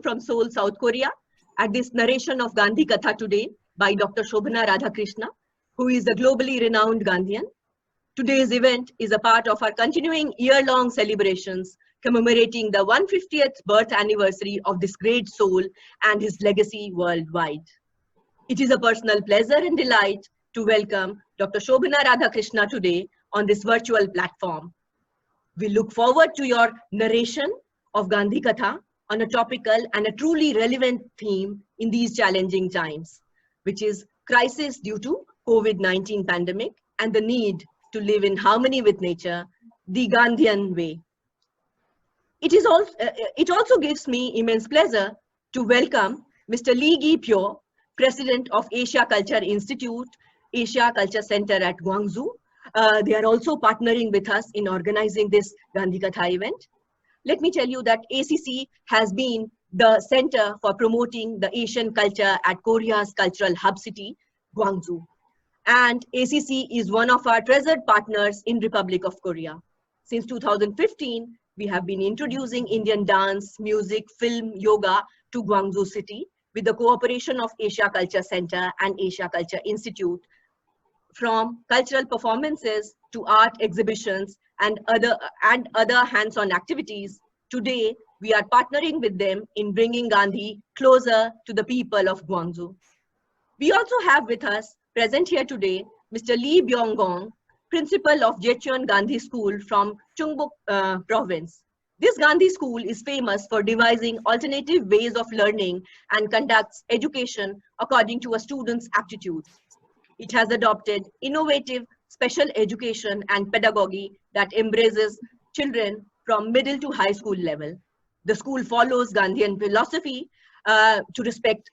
From Seoul, South Korea, at this narration of Gandhi Katha today by Dr. Shobhana Radhakrishna, who is a globally renowned Gandhian. Today's event is a part of our continuing year-long celebrations commemorating the 150th birth anniversary of this great soul and his legacy worldwide. It is a personal pleasure and delight to welcome Dr. Shobhana Radhakrishna today on this virtual platform. We look forward to your narration of Gandhi Katha on a topical and a truly relevant theme in these challenging times, which is crisis due to COVID-19 pandemic and the need to live in harmony with nature, the Gandhian way. It also gives me immense pleasure to welcome Mr. Lee Gi-pyo, President of Asia Culture Institute, Asia Culture Center at Gwangju. They are also partnering with us in organizing this Gandhi Katha event. Let me tell you that ACC has been the center for promoting the Asian culture at Korea's cultural hub city, Gwangju. And ACC is one of our treasured partners in Republic of Korea. Since 2015, we have been introducing Indian dance, music, film, yoga to Gwangju city with the cooperation of Asia Culture Center and Asia Culture Institute. From cultural performances to art exhibitions and other hands-on activities, today we are partnering with them in bringing Gandhi closer to the people of Gwangju. We also have with us present here today Mr. Lee Byung-gong, principal of Jecheon Gandhi School from Chungbuk province. This Gandhi school is famous for devising alternative ways of learning and conducts education according to a student's aptitudes. It has adopted innovative special education and pedagogy that embraces children from middle to high school level. The school follows Gandhian philosophy to respect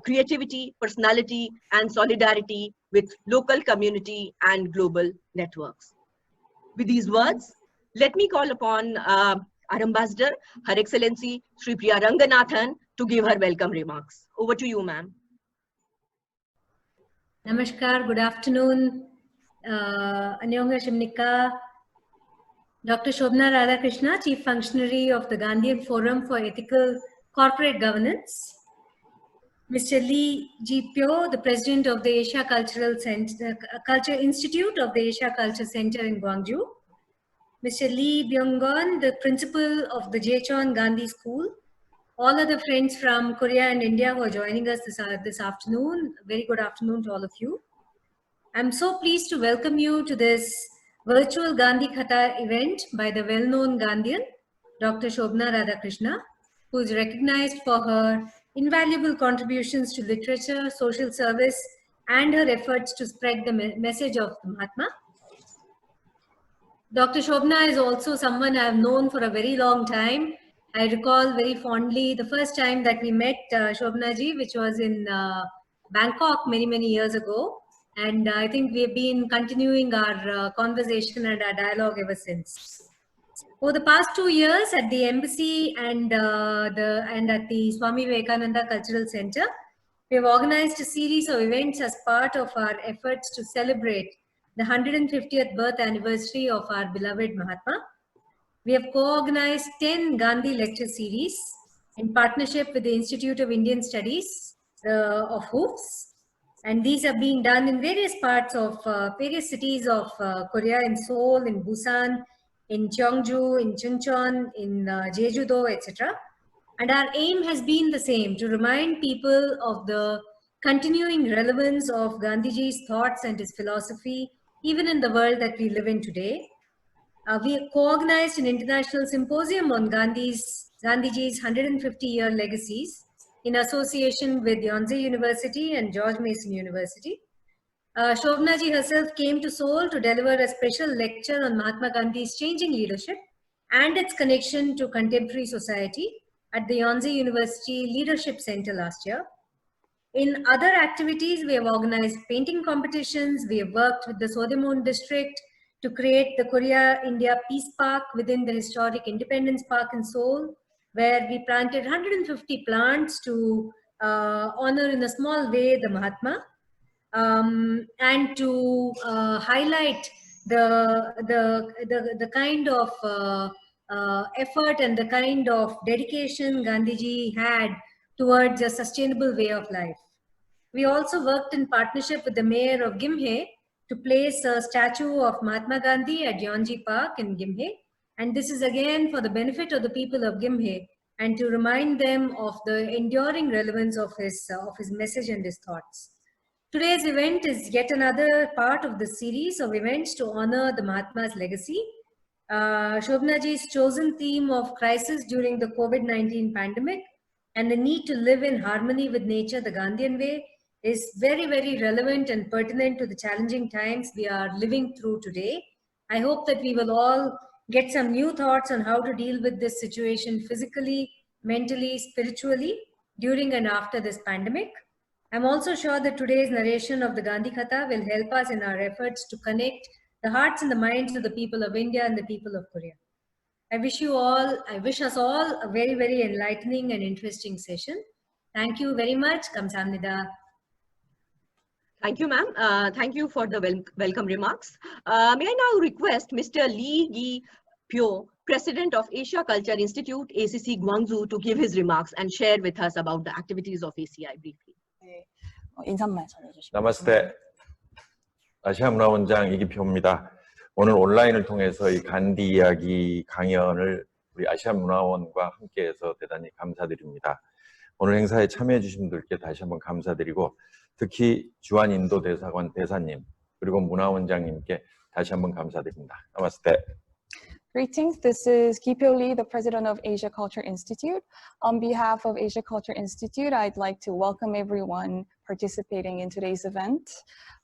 creativity, personality, and solidarity with local community and global networks. With these words, let me call upon our ambassador, Her Excellency Sri Priya Ranganathan, to give her welcome remarks. Over to you, ma'am. Namaskar, good afternoon. Annyeonghaseyo Shimnika. Dr. Shobhana Radhakrishna, Chief Functionary of the Gandhian Forum for Ethical Corporate Governance. Mr. Lee Gi-pyo, the President of the Asia Culture Institute of the Asia Culture Center in Gwangju. Mr. Lee Byung-gong, the Principal of the Jecheon Gandhi School. All other friends from Korea and India who are joining us this afternoon. Very good afternoon to all of you. I'm so pleased to welcome you to this virtual Gandhi Katha event by the well-known Gandhian, Dr. Shobhana Radhakrishna, who is recognized for her invaluable contributions to literature, social service, and her efforts to spread the message of the Mahatma. Dr. Shobhana is also someone I have known for a very long time. I recall very fondly the first time that we met Shobhana ji, which was in Bangkok many years ago. And I think we have been continuing our conversation and our dialogue ever since. Over the past 2 years at the embassy and at the Swami Vivekananda Cultural Center, we have organized a series of events as part of our efforts to celebrate the 150th birth anniversary of our beloved Mahatma. We have co-organized 10 Gandhi lecture series in partnership with the Institute of Indian Studies of HOOPS. And these are being done in various parts of various cities of Korea, in Seoul, in Busan, in Cheongju, in Chuncheon, in Jeju-do, etc. And our aim has been the same, to remind people of the continuing relevance of Gandhiji's thoughts and his philosophy, even in the world that we live in today. We co-organized an international symposium on Gandhiji's 150-year legacies in association with Yonsei University and George Mason University. Shobhana ji herself came to Seoul to deliver a special lecture on Mahatma Gandhi's changing leadership and its connection to contemporary society at the Yonsei University Leadership Center last year. In other activities, we have organized painting competitions. We have worked with the Sodemon district to create the Korea-India Peace Park within the historic Independence Park in Seoul, where we planted 150 plants to honor in a small way the Mahatma, and to highlight the kind of effort and the kind of dedication Gandhiji had towards a sustainable way of life. We also worked in partnership with the mayor of Gimhae to place a statue of Mahatma Gandhi at Yonji Park in Gimhae. And this is again for the benefit of the people of Gimhae and to remind them of the enduring relevance of his message and his thoughts. Today's event is yet another part of the series of events to honor the Mahatma's legacy. Shobnaji's chosen theme of crisis during the COVID-19 pandemic and the need to live in harmony with nature the Gandhian way is very, very relevant and pertinent to the challenging times we are living through today. I hope that we will all get some new thoughts on how to deal with this situation physically, mentally, spiritually during and after this pandemic. I'm also sure that today's narration of the Gandhi Katha will help us in our efforts to connect the hearts and the minds of the people of India and the people of Korea. I wish us all a very, very enlightening and interesting session. Thank you very much. Kamsahamnida. Thank you, ma'am. Thank you for the welcome remarks. May I now request Mr. Lee Gi-pyo, President of Asia Culture Institute, ACC Gwangju, to give his remarks and share with us about the activities of ACI briefly. 인사말 전해주시죠. 나마스테. 아시아 문화원장 이기표입니다. 오늘 온라인을 통해서 이 간디 이야기 강연을 우리 아시아 문화원과 함께해서 대단히 감사드립니다. 오늘 행사에 참여해 주신 분들께 다시 한번 감사드리고 특히 주한 인도 대사관 대사님 그리고 문화원장님께 다시 한번 감사드립니다. 나마스테. Greetings, this is Gi-pyo Lee, the president of Asia Culture Institute. On behalf of Asia Culture Institute, I'd like to welcome everyone participating in today's event.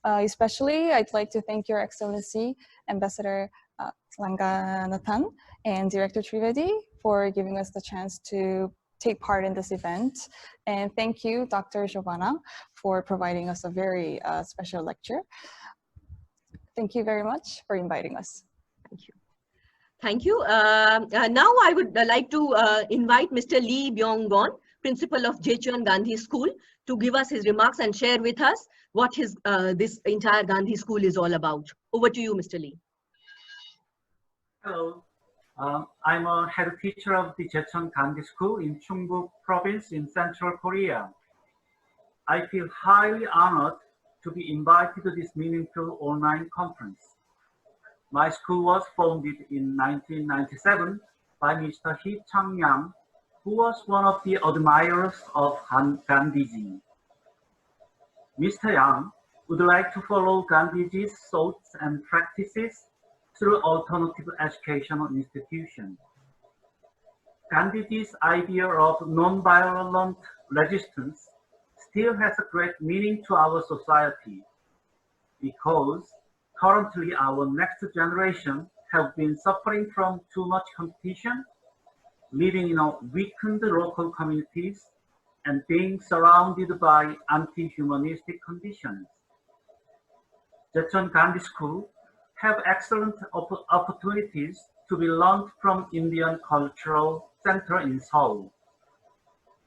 Especially, I'd like to thank Your Excellency, Ambassador Ranganathan and Director Trivedi for giving us the chance to take part in this event. And thank you, Dr. Shobana, for providing us a very special lecture. Thank you very much for inviting us. Thank you. Thank you. Now I would like to invite Mr. Lee Byung-gon, Principal of Jecheon Gandhi School, to give us his remarks and share with us what this entire Gandhi School is all about. Over to you, Mr. Lee. Hello. I'm a head teacher of the Jecheon Gandhi School in Chungbuk Province in Central Korea. I feel highly honored to be invited to this meaningful online conference. My school was founded in 1997 by Mr. Hee Chang-yang, who was one of the admirers of Gandhiji. Mr. Yang would like to follow Gandhiji's thoughts and practices through alternative educational institutions. Gandhiji's idea of non-violent resistance still has a great meaning to our society because currently our next generation have been suffering from too much competition, living in weakened local communities, and being surrounded by anti-humanistic conditions. Jecheon Gandhi School have excellent opportunities to be learned from Indian Cultural Center in Seoul.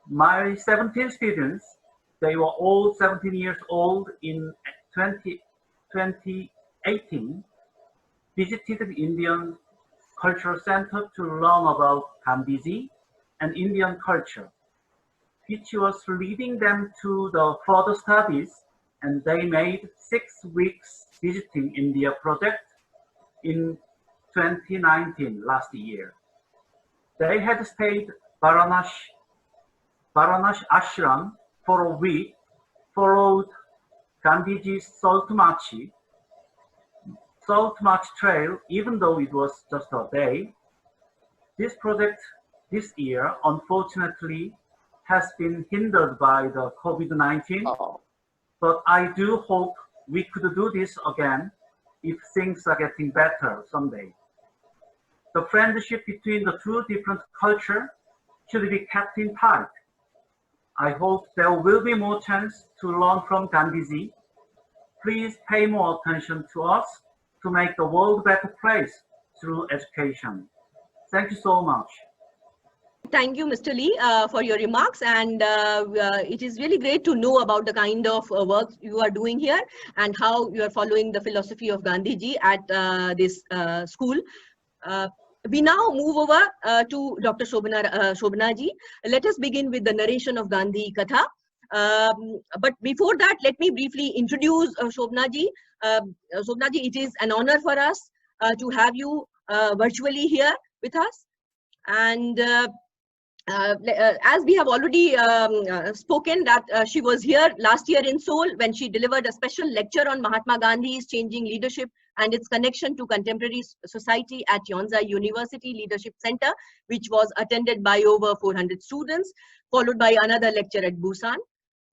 My 17 students, they were all 17 years old in 2018, visited the Indian Cultural Center to learn about Gandhiji and Indian culture, which was leading them to the further studies, and they made 6 weeks visiting India project in 2019, last year. They had stayed Varanasi ashram for a week, followed Gandhiji's Salt March trail, even though it was just a day. This project this year, unfortunately, has been hindered by the COVID-19, but I do hope we could do this again if things are getting better someday. The friendship between the two different cultures should be kept in tight. I hope there will be more chance to learn from Gandhiji. Please pay more attention to us to make the world a better place through education. Thank you so much. Thank you, Mr. Lee, for your remarks. And it is really great to know about the kind of work you are doing here and how you are following the philosophy of Gandhiji at this school. We now move over to Dr. Shobhana ji. Let us begin with the narration of Gandhi Katha. But before that, let me briefly introduce Shobhana ji. Shobhana ji, it is an honor for us to have you virtually here with us. And as we have already spoken that she was here last year in Seoul when she delivered a special lecture on Mahatma Gandhi's changing leadership and its connection to contemporary society at Yonsei University Leadership Center, which was attended by over 400 students, followed by another lecture at Busan.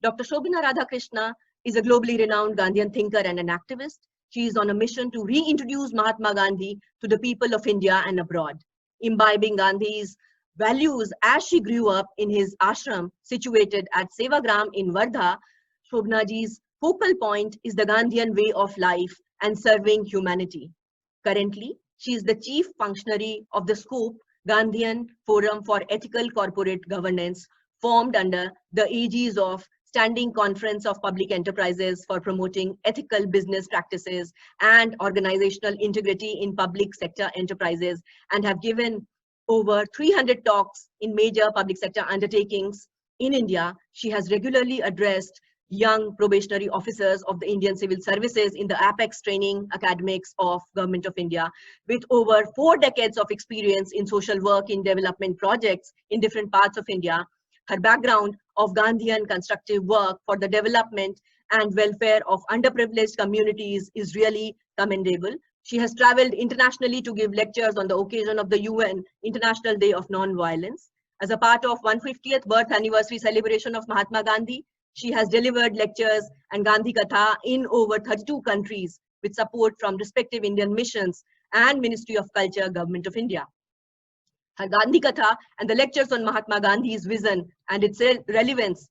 Dr. Shobhana Radhakrishna is a globally renowned Gandhian thinker and an activist. She is on a mission to reintroduce Mahatma Gandhi to the people of India and abroad, imbibing Gandhi's values as she grew up in his ashram situated at Sevagram in Wardha. Shobhana ji's focal point is the Gandhian way of life and serving humanity. Currently, she is the chief functionary of the SCOPE Gandhian Forum for Ethical Corporate Governance, formed under the aegis of Standing Conference of Public Enterprises for Promoting Ethical Business Practices and Organizational Integrity in Public Sector Enterprises, and have given over 300 talks in major public sector undertakings in India. She has regularly addressed young probationary officers of the Indian Civil Services in the Apex Training Academics of Government of India. With over 4 decades of experience in social work in development projects in different parts of India, her background of Gandhian constructive work for the development and welfare of underprivileged communities is really commendable. She has traveled internationally to give lectures on the occasion of the UN International Day of Non-Violence. As a part of 150th birth anniversary celebration of Mahatma Gandhi, she has delivered lectures and Gandhi Katha in over 32 countries with support from respective Indian missions and Ministry of Culture, Government of India. Her Gandhi Katha and the lectures on Mahatma Gandhi's vision and its relevance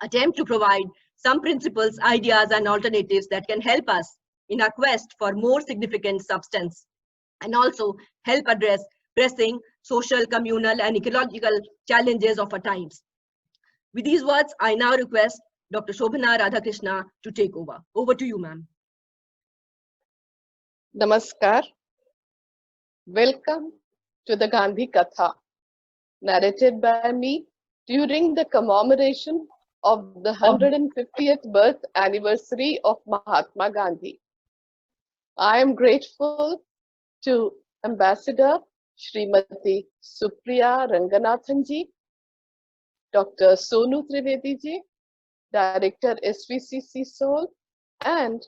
attempt to provide some principles, ideas, and alternatives that can help us in our quest for more significant substance, and also help address pressing social, communal, and ecological challenges of our times. With these words, I now request Dr. Shobhana Radhakrishna to take over. Over to you, ma'am. Namaskar. Welcome to the Gandhi Katha, narrated by me during the commemoration of the 150th birth anniversary of Mahatma Gandhi. I am grateful to Ambassador Srimati Supriya Ranganathan ji, Dr. Sonu Trivedi ji, Director SVCC Seoul, and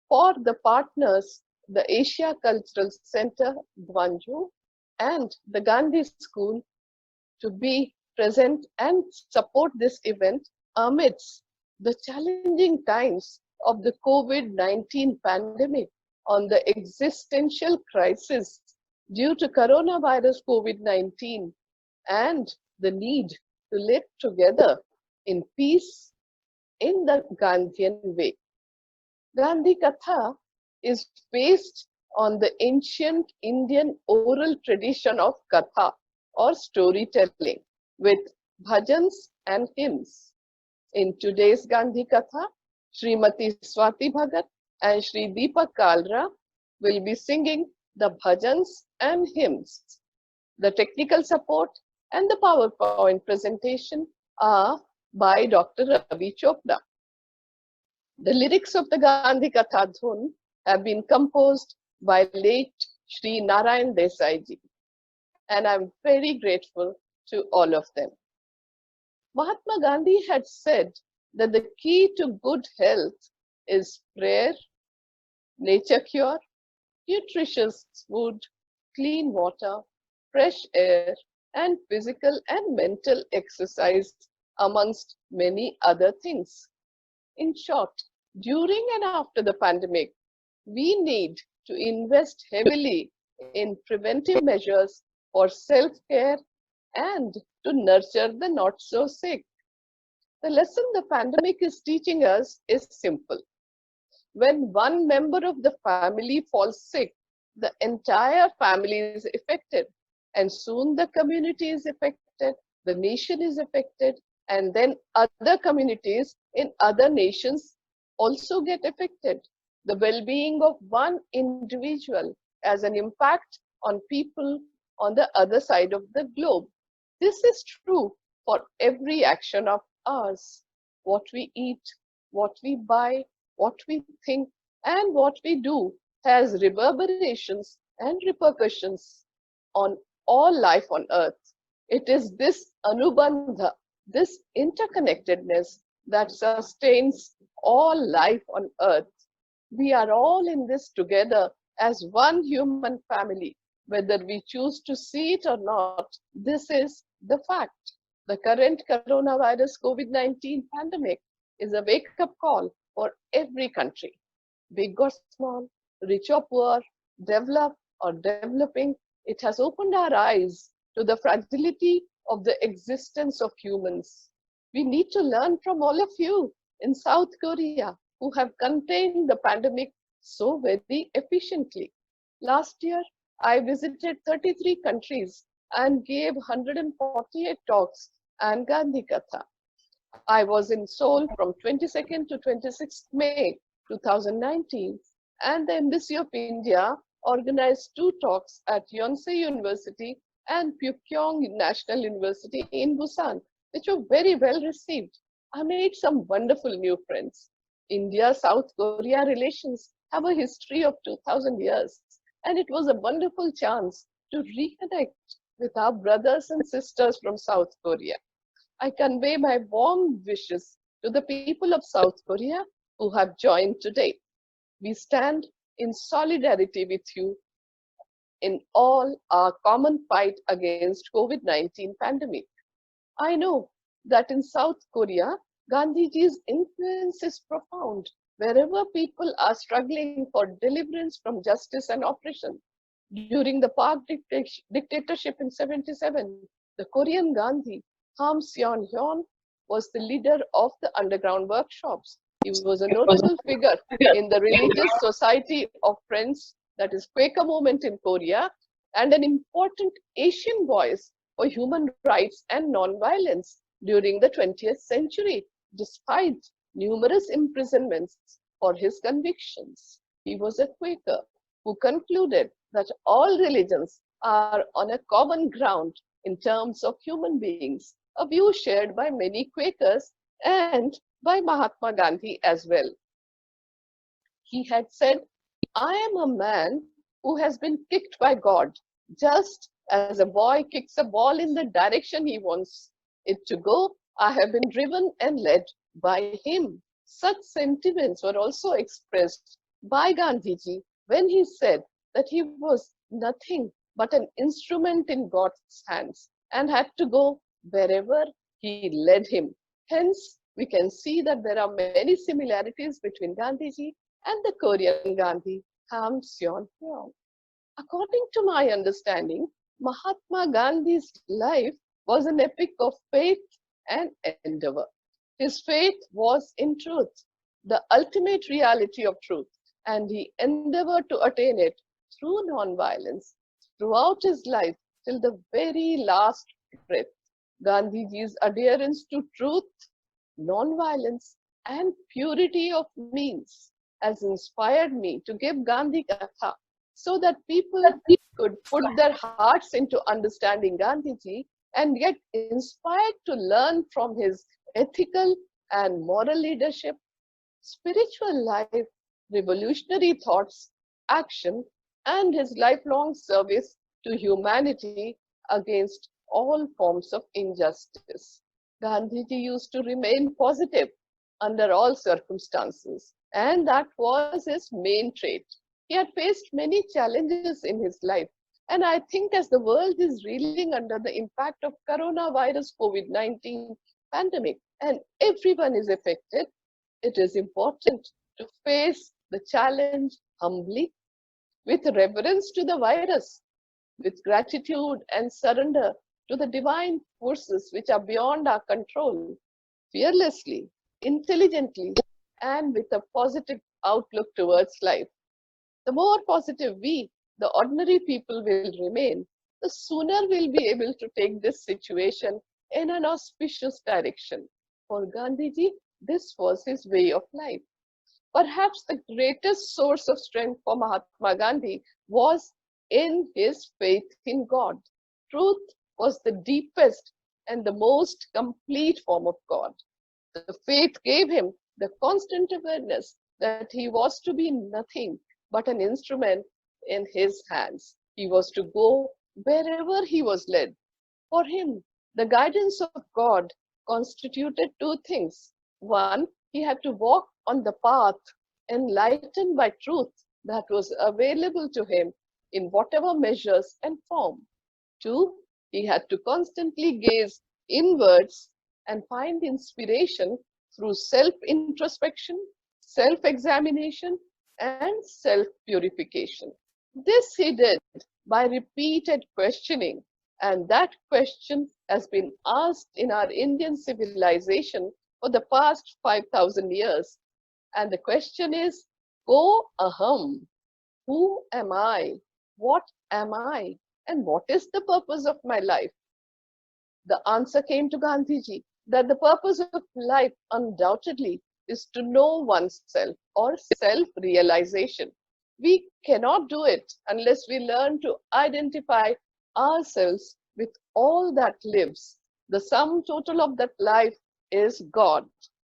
for the partners, the Asia Cultural Center, Gwangju, and the Gandhi School to be present and support this event amidst the challenging times of the COVID-19 pandemic on the existential crisis due to coronavirus COVID-19 and the need to live together in peace in the Gandhian way. Gandhi Katha is based on the ancient Indian oral tradition of Katha or storytelling with bhajans and hymns. In today's Gandhi Katha, Srimati Swati Bhagat and Shri Deepak Kalra will be singing the bhajans and hymns. The technical support and the PowerPoint presentation are by Dr. Ravi Chopra. The lyrics of the Gandhi Katha Dhun have been composed by late Shri Narayan Desai ji, and I'm very grateful to all of them. Mahatma Gandhi had said that the key to good health is prayer, nature cure, nutritious food, clean water, fresh air, and physical and mental exercise, amongst many other things. In short, during and after the pandemic, we need to invest heavily in preventive measures for self-care and to nurture the not so sick. The lesson the pandemic is teaching us is simple. When one member of the family falls sick, the entire family is affected, and soon the community is affected, the nation is affected, and then other communities in other nations also get affected. The well-being of one individual has an impact on people on the other side of the globe. This is true for every action of ours. What we eat, what we buy, what we think, and what we do has reverberations and repercussions on all life on earth. It is this anubandha, this interconnectedness that sustains all life on earth. We are all in this together as one human family. Whether we choose to see it or not, this is the fact. The current coronavirus COVID-19 pandemic is a wake-up call for every country, big or small, rich or poor, developed or developing. It has opened our eyes to the fragility of the existence of humans. We need to learn from all of you in South Korea who have contained the pandemic so very efficiently. Last year, I visited 33 countries and gave 148 talks and Gandhi Katha. I was in Seoul from 22nd to 26th May 2019, and the Embassy of India organized 2 talks at Yonsei University and Pyeongchang National University in Busan, which were very well received. I made some wonderful new friends. India-South Korea relations have a history of 2000 years, and it was a wonderful chance to reconnect with our brothers and sisters from South Korea. I convey my warm wishes to the people of South Korea who have joined today. We stand in solidarity with you in all our common fight against COVID-19 pandemic. I know that in South Korea, Gandhiji's influence is profound. Wherever people are struggling for deliverance from justice and oppression. During the Park dictatorship in 77, the Korean Gandhi, Ham Seon-hyun, was the leader of the underground workshops. He was a notable figure in the Religious Society of Friends, that is Quaker movement in Korea, and an important Asian voice for human rights and non-violence during the 20th century, despite numerous imprisonments for his convictions. He was a Quaker who concluded that all religions are on a common ground in terms of human beings, a view shared by many Quakers and by Mahatma Gandhi as well. He had said, "I am a man who has been kicked by God, just as a boy kicks a ball in the direction he wants it to go. I have been driven and led by him." Such sentiments were also expressed by Gandhiji when he said that he was nothing but an instrument in God's hands and had to go wherever he led him. Hence, we can see that there are many similarities between Gandhiji and the Korean Gandhi, Ham Seon-hyun. According to my understanding, Mahatma Gandhi's life was an epic of faith and endeavor. His faith was in truth, the ultimate reality of truth, and he endeavored to attain it through non-violence throughout his life till the very last breath. Gandhiji's adherence to truth, non-violence, and purity of means has inspired me to give Gandhi Katha so that people could put their hearts into understanding Gandhiji and get inspired to learn from his ethical and moral leadership, spiritual life, revolutionary thoughts, action, and his lifelong service to humanity against all forms of injustice. Gandhiji used to remain positive under all circumstances, and that was his main trait. He had faced many challenges in his life, and I think as the world is reeling under the impact of coronavirus COVID-19 pandemic, and everyone is affected, it is important to face the challenge humbly, with reverence to the virus, with gratitude and surrender to the divine forces which are beyond our control. fearlessly, intelligently, and with a positive outlook towards life. The more positive we, the ordinary people, will remain, the sooner we'll be able to take this situation in an auspicious direction. For Gandhiji, this was his way of life. Perhaps the greatest source of strength for Mahatma Gandhi was in his faith in God. Truth was the deepest and the most complete form of God. The faith gave him the constant awareness that he was to be nothing but an instrument in his hands. He was to go wherever he was led. For him, the guidance of God constituted two things. One, he had to walk on the path enlightened by truth that was available to him in whatever measures and form. Two, he had to constantly gaze inwards and find inspiration through self-introspection, self-examination, and self-purification. This he did by repeated questioning, and that question has been asked in our Indian civilization for the past 5,000 years. And the question is, Ko aham? Who am I? What am I? And what is the purpose of my life? The answer came to Gandhiji that the purpose of life undoubtedly is to know oneself or self-realization. We cannot do it unless we learn to identify ourselves with all that lives. The sum total of that life is God.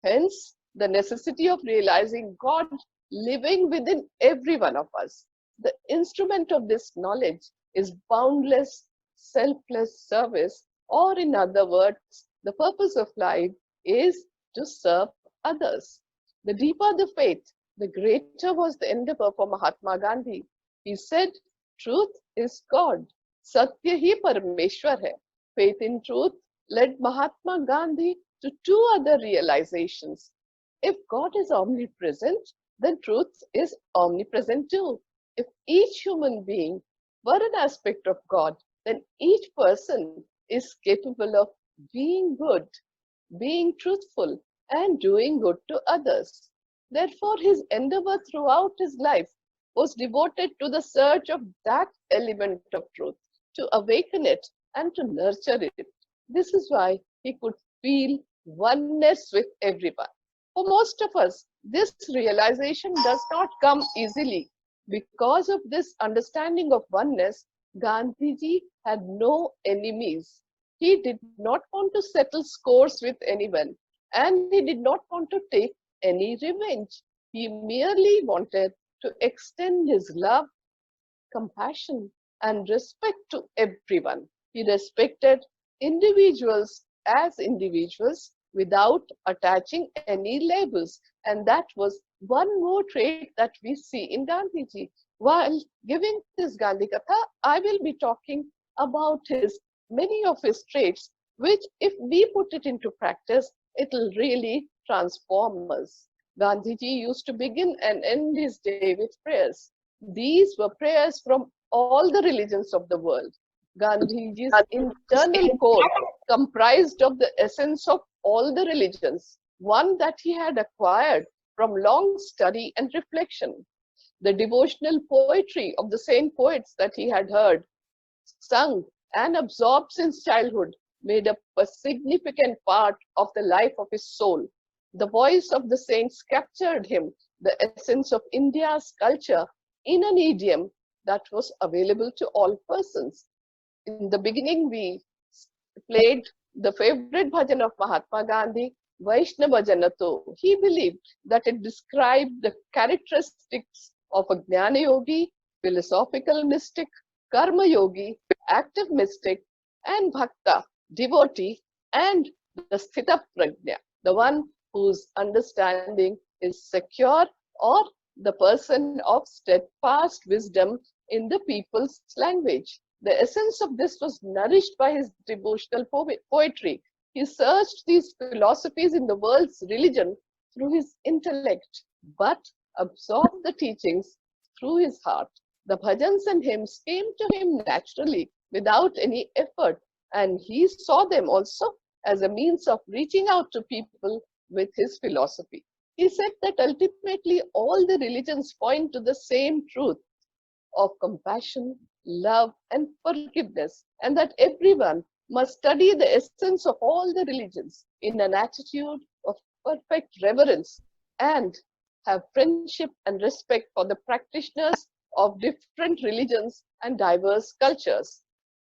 Hence, the necessity of realizing God living within every one of us. The instrument of this knowledge is boundless, selfless service, or in other words, the purpose of life is to serve others. The deeper the faith, the greater was the endeavor for Mahatma Gandhi. He said, truth is God. Satya hi Parameshwar hai. Faith in truth led Mahatma Gandhi to two other realizations. If God is omnipresent, then truth is omnipresent too. If each human being were an aspect of God, then each person is capable of being good, being truthful, and doing good to others. Therefore, his endeavor throughout his life was devoted to the search of that element of truth, to awaken it and to nurture it. This is why he could feel oneness with everyone. For most of us, this realization does not come easily. Because of this understanding of oneness, Gandhiji had no enemies. He did not want to settle scores with anyone, and he did not want to take any revenge. He merely wanted to extend his love, compassion, and respect to everyone. He respected individuals as individuals without attaching any labels. And that was one more trait that we see in Gandhiji. While giving this Gandhi Katha, I will be talking about many of his traits, which if we put it into practice, it will really transform us. Gandhiji used to begin and end his day with prayers. These were prayers from all the religions of the world. Gandhiji's internal code comprised of the essence of all the religions, one that he had acquired from long study and reflection. The devotional poetry of the same poets that he had heard, sung, and absorbed since childhood made up a significant part of the life of his soul. The voice of the saints captured him, the essence of India's culture, in an idiom that was available to all persons. In the beginning, we played the favorite bhajan of Mahatma Gandhi, Vaishnava Janato. He believed that it described the characteristics of a Jnana Yogi, philosophical mystic, Karma Yogi, active mystic, and Bhakta, devotee, and the Sthita Prajna, the one whose understanding is secure, or the person of steadfast wisdom in the people's language. The essence of this was nourished by his devotional poetry. He searched these philosophies in the world's religion through his intellect, but absorbed the teachings through his heart. The bhajans and hymns came to him naturally, without any effort, and he saw them also as a means of reaching out to people with his philosophy. He said that ultimately all the religions point to the same truth of compassion, love, and forgiveness, and that everyone must study the essence of all the religions in an attitude of perfect reverence and have friendship and respect for the practitioners of different religions and diverse cultures.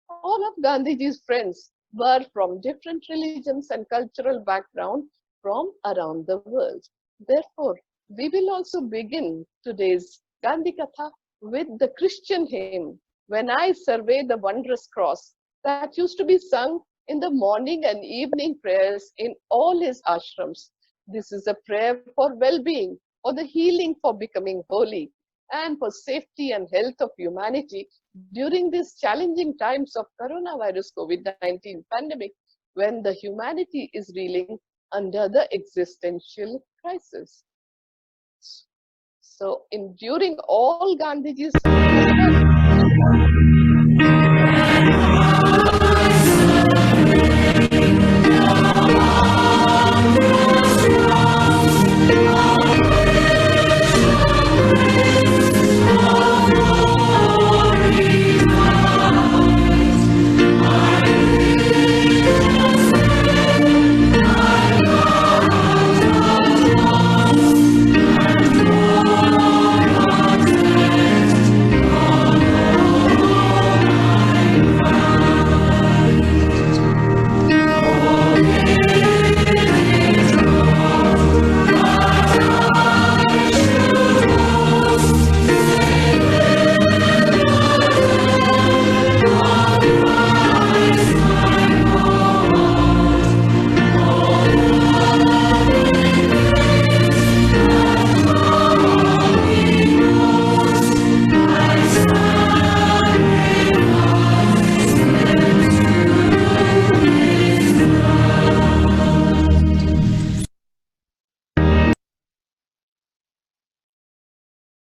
All of Gandhiji's friends were from different religions and cultural background from around the world. Therefore, we will also begin today's Gandhi Katha with the Christian hymn, When I Survey the Wondrous Cross, that used to be sung in the morning and evening prayers in all his ashrams. This is a prayer for well-being, for the healing, for becoming holy, and for safety and health of humanity during these challenging times of coronavirus COVID-19 pandemic, when the humanity is reeling under the existential crisis. So, during all Gandhiji's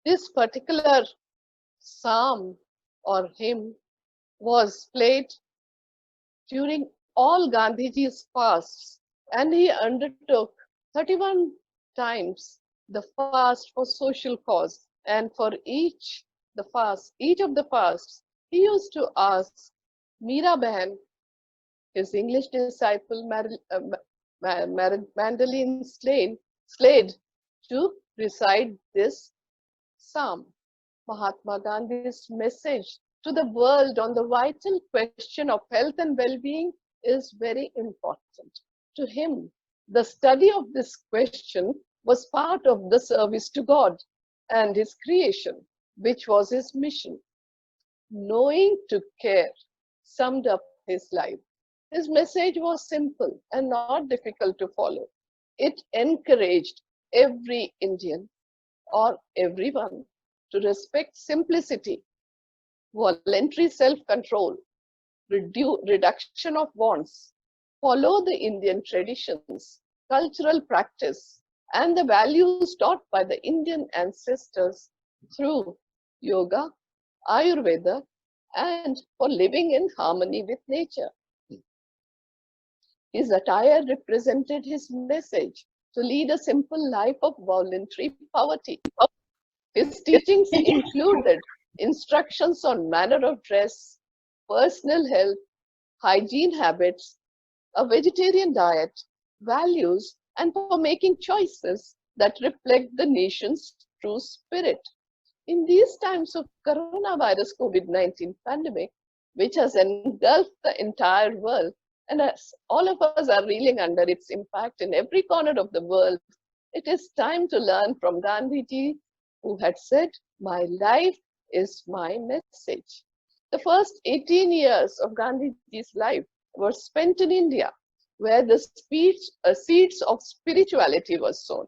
this particular psalm or hymn was played during all Gandhiji's fasts, and he undertook 31 times the fast for social cause. And for each of the fasts, he used to ask Meera Bahan, his English disciple Magdalene Slade, to recite this psalm. Mahatma Gandhi's message to the world on the vital question of health and well-being is very important. To him, the study of this question was part of the service to God and his creation, which was his mission. Knowing to care summed up his life. His message was simple and not difficult to follow. It encouraged every Indian or everyone to respect simplicity, voluntary self-control, reduction of wants, follow the Indian traditions, cultural practice, and the values taught by the Indian ancestors through yoga, Ayurveda, and for living in harmony with nature. His attire represented his message to lead a simple life of voluntary poverty. His teachings included instructions on manner of dress, personal health, hygiene habits, a vegetarian diet, values, and for making choices that reflect the nation's true spirit. In these times of coronavirus COVID-19 pandemic, which has engulfed the entire world, and as all of us are reeling under its impact in every corner of the world, it is time to learn from Gandhiji, who had said, "My life is my message." The first 18 years of Gandhiji's life were spent in India, where the seeds of spirituality were sown.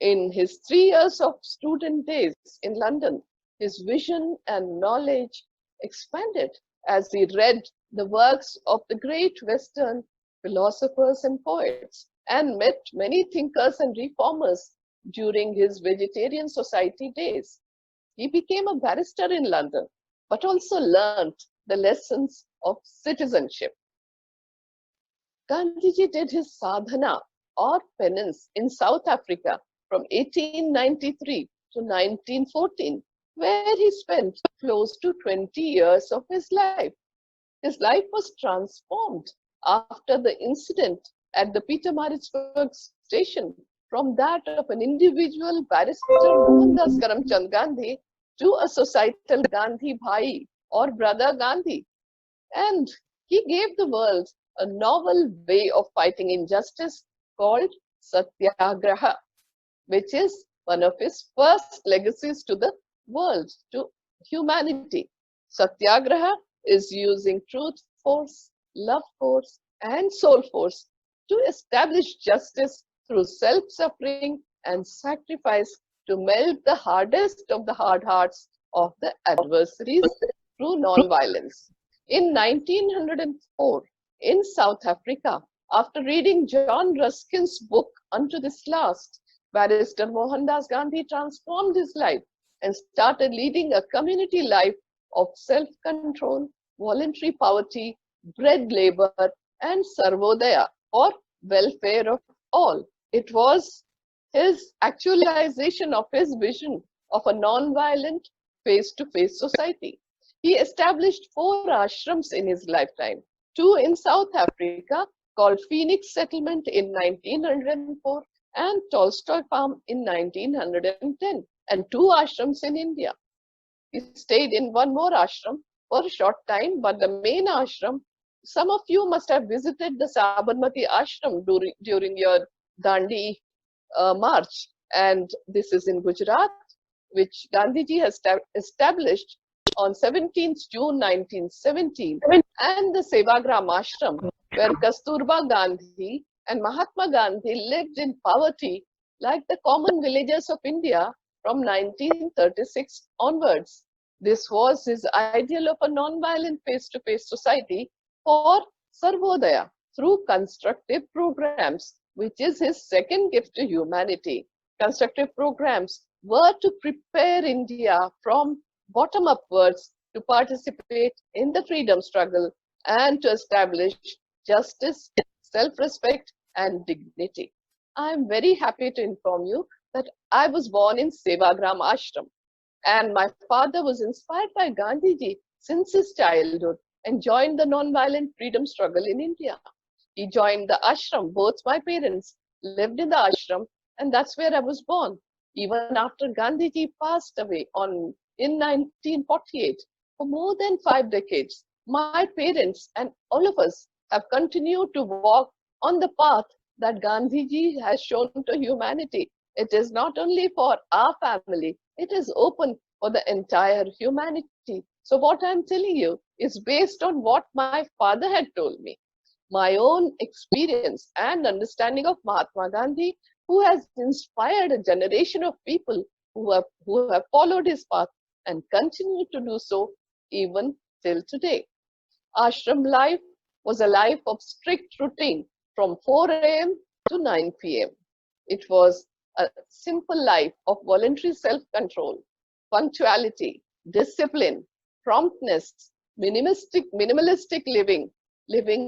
In his 3 years of student days in London, his vision and knowledge expanded as he read the works of the great Western philosophers and poets, and met many thinkers and reformers during his Vegetarian Society days. He became a barrister in London, but also learned the lessons of citizenship. Gandhiji did his sadhana or penance in South Africa from 1893 to 1914, where he spent close to 20 years of his life. His life was transformed after the incident at the Pietermaritzburg station from that of an individual barrister Mohandas Karamchand Gandhi to a societal Gandhi Bhai or Brother Gandhi. And he gave the world a novel way of fighting injustice called Satyagraha, which is one of his first legacies to the world, to humanity. Satyagraha is using truth force, love force, and soul force to establish justice through self-suffering and sacrifice to melt the hardest of the hard hearts of the adversaries through non-violence. In 1904, in South Africa, after reading John Ruskin's book Unto This Last, Barrister Mohandas Gandhi transformed his life and started leading a community life of self-control, voluntary poverty, bread labor, and sarvodaya, or welfare of all. It was his actualization of his vision of a non-violent, face-to-face society. He established 4 ashrams in his lifetime, 2 in South Africa called Phoenix Settlement in 1904 and Tolstoy Farm in 1910, and 2 ashrams in India. He stayed in one more ashram for a short time, but the main ashram, some of you must have visited the Sabarmati ashram during your Dandi march, and this is in Gujarat, which Gandhiji has established on 17th June 1917, and the Sevagram ashram, where Kasturba Gandhi and Mahatma Gandhi lived in poverty like the common villagers of India from 1936 onwards. This was his ideal of a non-violent face-to-face society for Sarvodaya through constructive programs, which is his second gift to humanity. Constructive programs were to prepare India from bottom upwards to participate in the freedom struggle and to establish justice, self-respect, and dignity. I am very happy to inform you that I was born in Sevagram Ashram, and my father was inspired by Gandhiji since his childhood and joined the non-violent freedom struggle in India. He joined the ashram. Both my parents lived in the ashram, and that's where I was born. Even after Gandhiji passed away in 1948, for more than 5 decades, my parents and all of us have continued to walk on the path that Gandhiji has shown to humanity. It is not only for our family, it is open for the entire humanity. So what I'm telling you is based on what my father had told me, my own experience and understanding of Mahatma Gandhi, who has inspired a generation of people who have followed his path and continue to do so even till today. Ashram life was a life of strict routine from 4 a.m. to 9 p.m. It was a simple life of voluntary self-control, punctuality, discipline, promptness, minimalistic living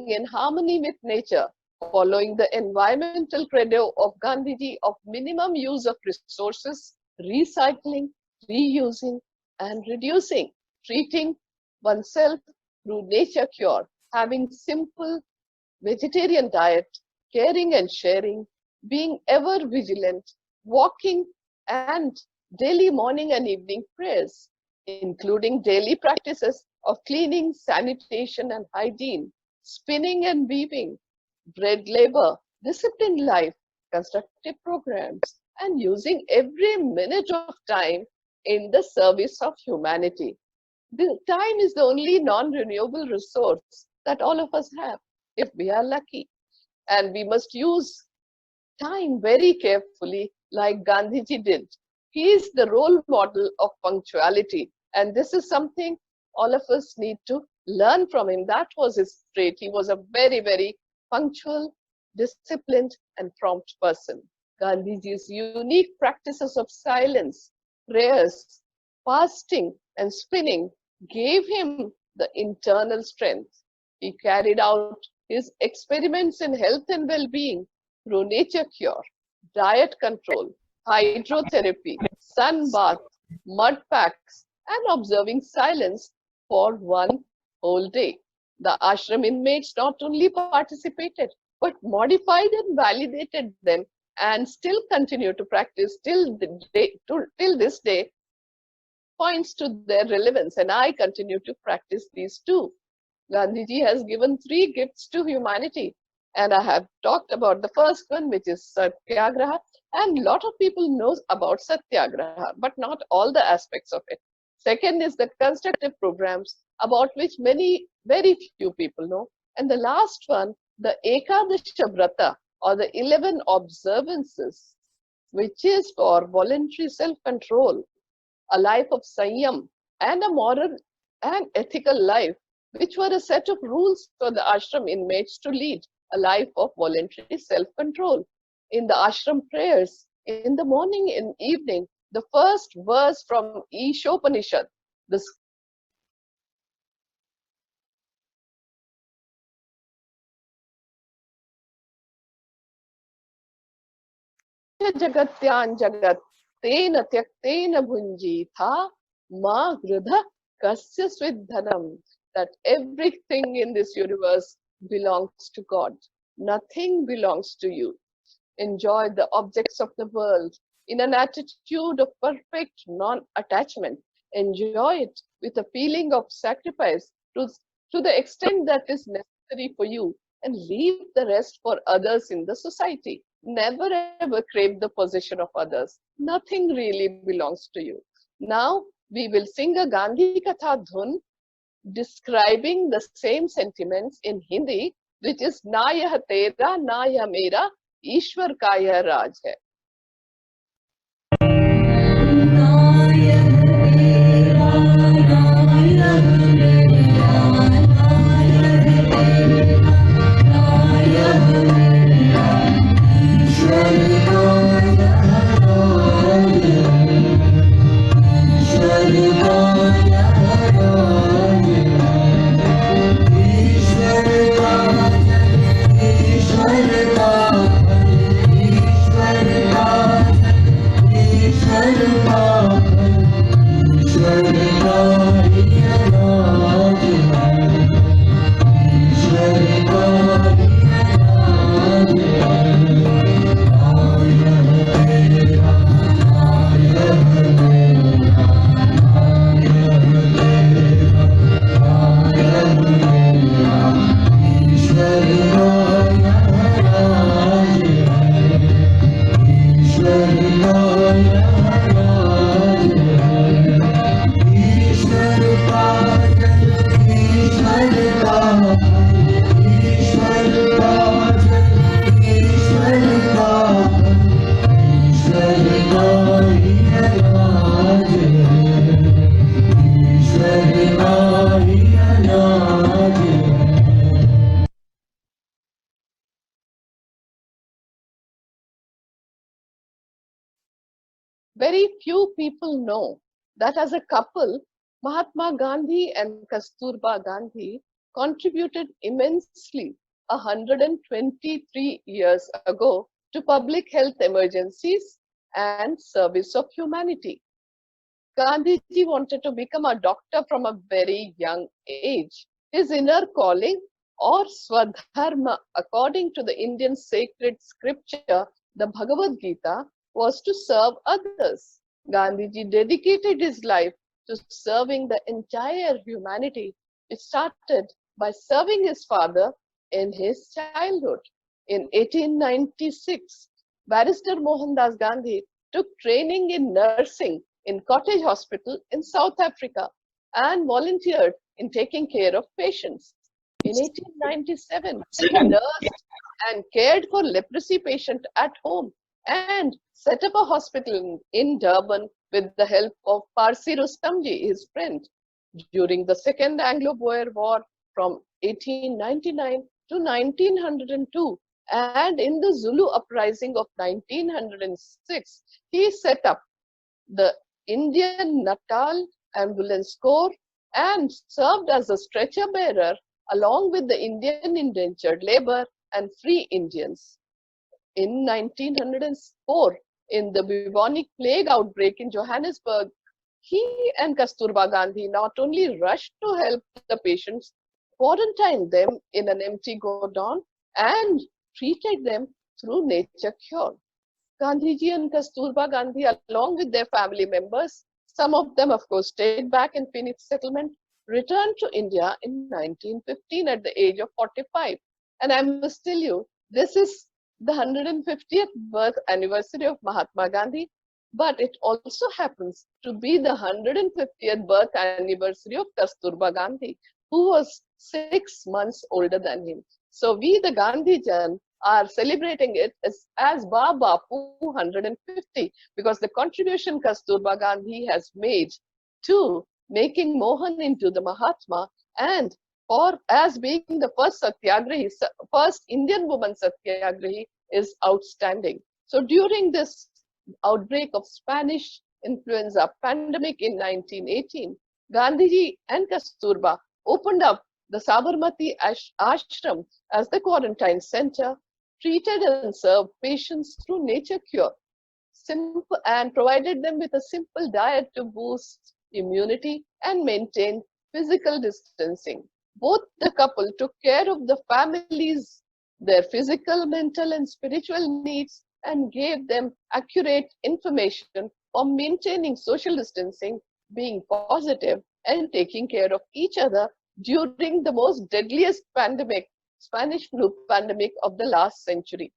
in harmony with nature, following the environmental credo of Gandhiji of minimum use of resources, recycling, reusing, and reducing, treating oneself through nature cure, having simple vegetarian diet, caring and sharing, being ever vigilant, walking, and daily morning and evening prayers, including daily practices of cleaning, sanitation, and hygiene, spinning and weaving, bread labor, disciplined life, constructive programs, and using every minute of time in the service of humanity. The time is the only non-renewable resource that all of us have, if we are lucky. And we must use time very carefully, like Gandhiji did. He is the role model of punctuality. And this is something all of us need to learn from him. That was his trait. He was a very, very punctual, disciplined, and prompt person. Gandhiji's unique practices of silence, prayers, fasting, and spinning gave him the internal strength. He carried out his experiments in health and well-being through nature cure, diet control, hydrotherapy, sun bath, mud packs, and observing silence for one whole day. The ashram inmates not only participated, but modified and validated them and still continue to practice till this day, points to their relevance, and I continue to practice these too. Gandhiji has given 3 gifts to humanity, and I have talked about the first one, which is Satyagraha, and a lot of people know about Satyagraha, but not all the aspects of it. Second is the constructive programs, about which very few people know. And the last one, the Ekadasha Vrata, or the 11 observances, which is for voluntary self-control, a life of Sanyam, and a moral and ethical life, which were a set of rules for the ashram inmates to lead a life of voluntary self-control. In the ashram prayers, in the morning and evening, the first verse from Ishopanishad, the Jagatyan Jagat Tena Tyaktena Bhunjitha Ma Gridha Kasya Svidhanam, that everything in this universe belongs to God. Nothing belongs to you. Enjoy the objects of the world in an attitude of perfect non-attachment. Enjoy it with a feeling of sacrifice to the extent that is necessary for you, and leave the rest for others in the society. Never ever crave the possession of others. Nothing really belongs to you. Now we will sing a Gandhi Katha Dhun describing the same sentiments in Hindi, which is Na yah tera, na yah mera, Ishwar ka yah Raj hai. Very few people know that as a couple, Mahatma Gandhi and Kasturba Gandhi contributed immensely 123 years ago to public health emergencies and service of humanity. Gandhiji wanted to become a doctor from a very young age. His inner calling, or Swadharma, according to the Indian sacred scripture, the Bhagavad Gita, was to serve others. Gandhiji dedicated his life to serving the entire humanity. It started by serving his father in his childhood. In 1896, Barrister Mohandas Gandhi took training in nursing in Cottage Hospital in South Africa and volunteered in taking care of patients. In 1897, he nursed and cared for leprosy patients at home and set up a hospital in Durban with the help of Parsi Rustamji, his friend. During the Second Anglo-Boer War from 1899 to 1902, and in the Zulu uprising of 1906, he set up the Indian Natal Ambulance Corps and served as a stretcher bearer along with the Indian indentured labor and free Indians. In 1904, in the bubonic plague outbreak in Johannesburg, he and Kasturba Gandhi not only rushed to help the patients, quarantined them in an empty godown, and treated them through nature cure. Gandhiji and Kasturba Gandhi, along with their family members, some of them, of course, stayed back in Phoenix settlement, returned to India in 1915 at the age of 45. And I must tell you, this is the 150th birth anniversary of Mahatma Gandhi, but it also happens to be the 150th birth anniversary of Kasturba Gandhi, who was 6 months older than him. So we, the Gandhijan, are celebrating it as Bapu 150, because the contribution Kasturba Gandhi has made to making Mohan into the Mahatma, and for as being the first Satyagrahi, first Indian woman Satyagrahi, is outstanding. So during this outbreak of Spanish influenza pandemic in 1918, Gandhiji and Kasturba opened up the Sabarmati Ashram as the quarantine center, treated and served patients through nature cure, and provided them with a simple diet to boost immunity and maintain physical distancing. Both the couple took care of the families, their physical, mental, and spiritual needs, and gave them accurate information on maintaining social distancing, being positive, and taking care of each other during the most deadliest pandemic, Spanish flu pandemic of the last century.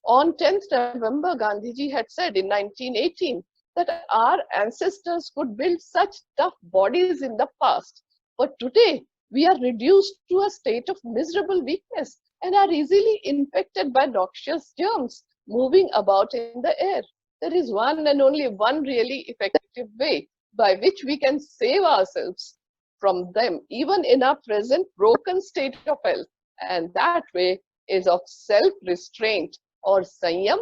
On 10th November, Gandhiji had said in 1918 that our ancestors could build such tough bodies in the past, but today we are reduced to a state of miserable weakness and are easily infected by noxious germs moving about in the air. There is one and only one really effective way by which we can save ourselves from them, even in our present broken state of health, and that way is of self-restraint or sanyam,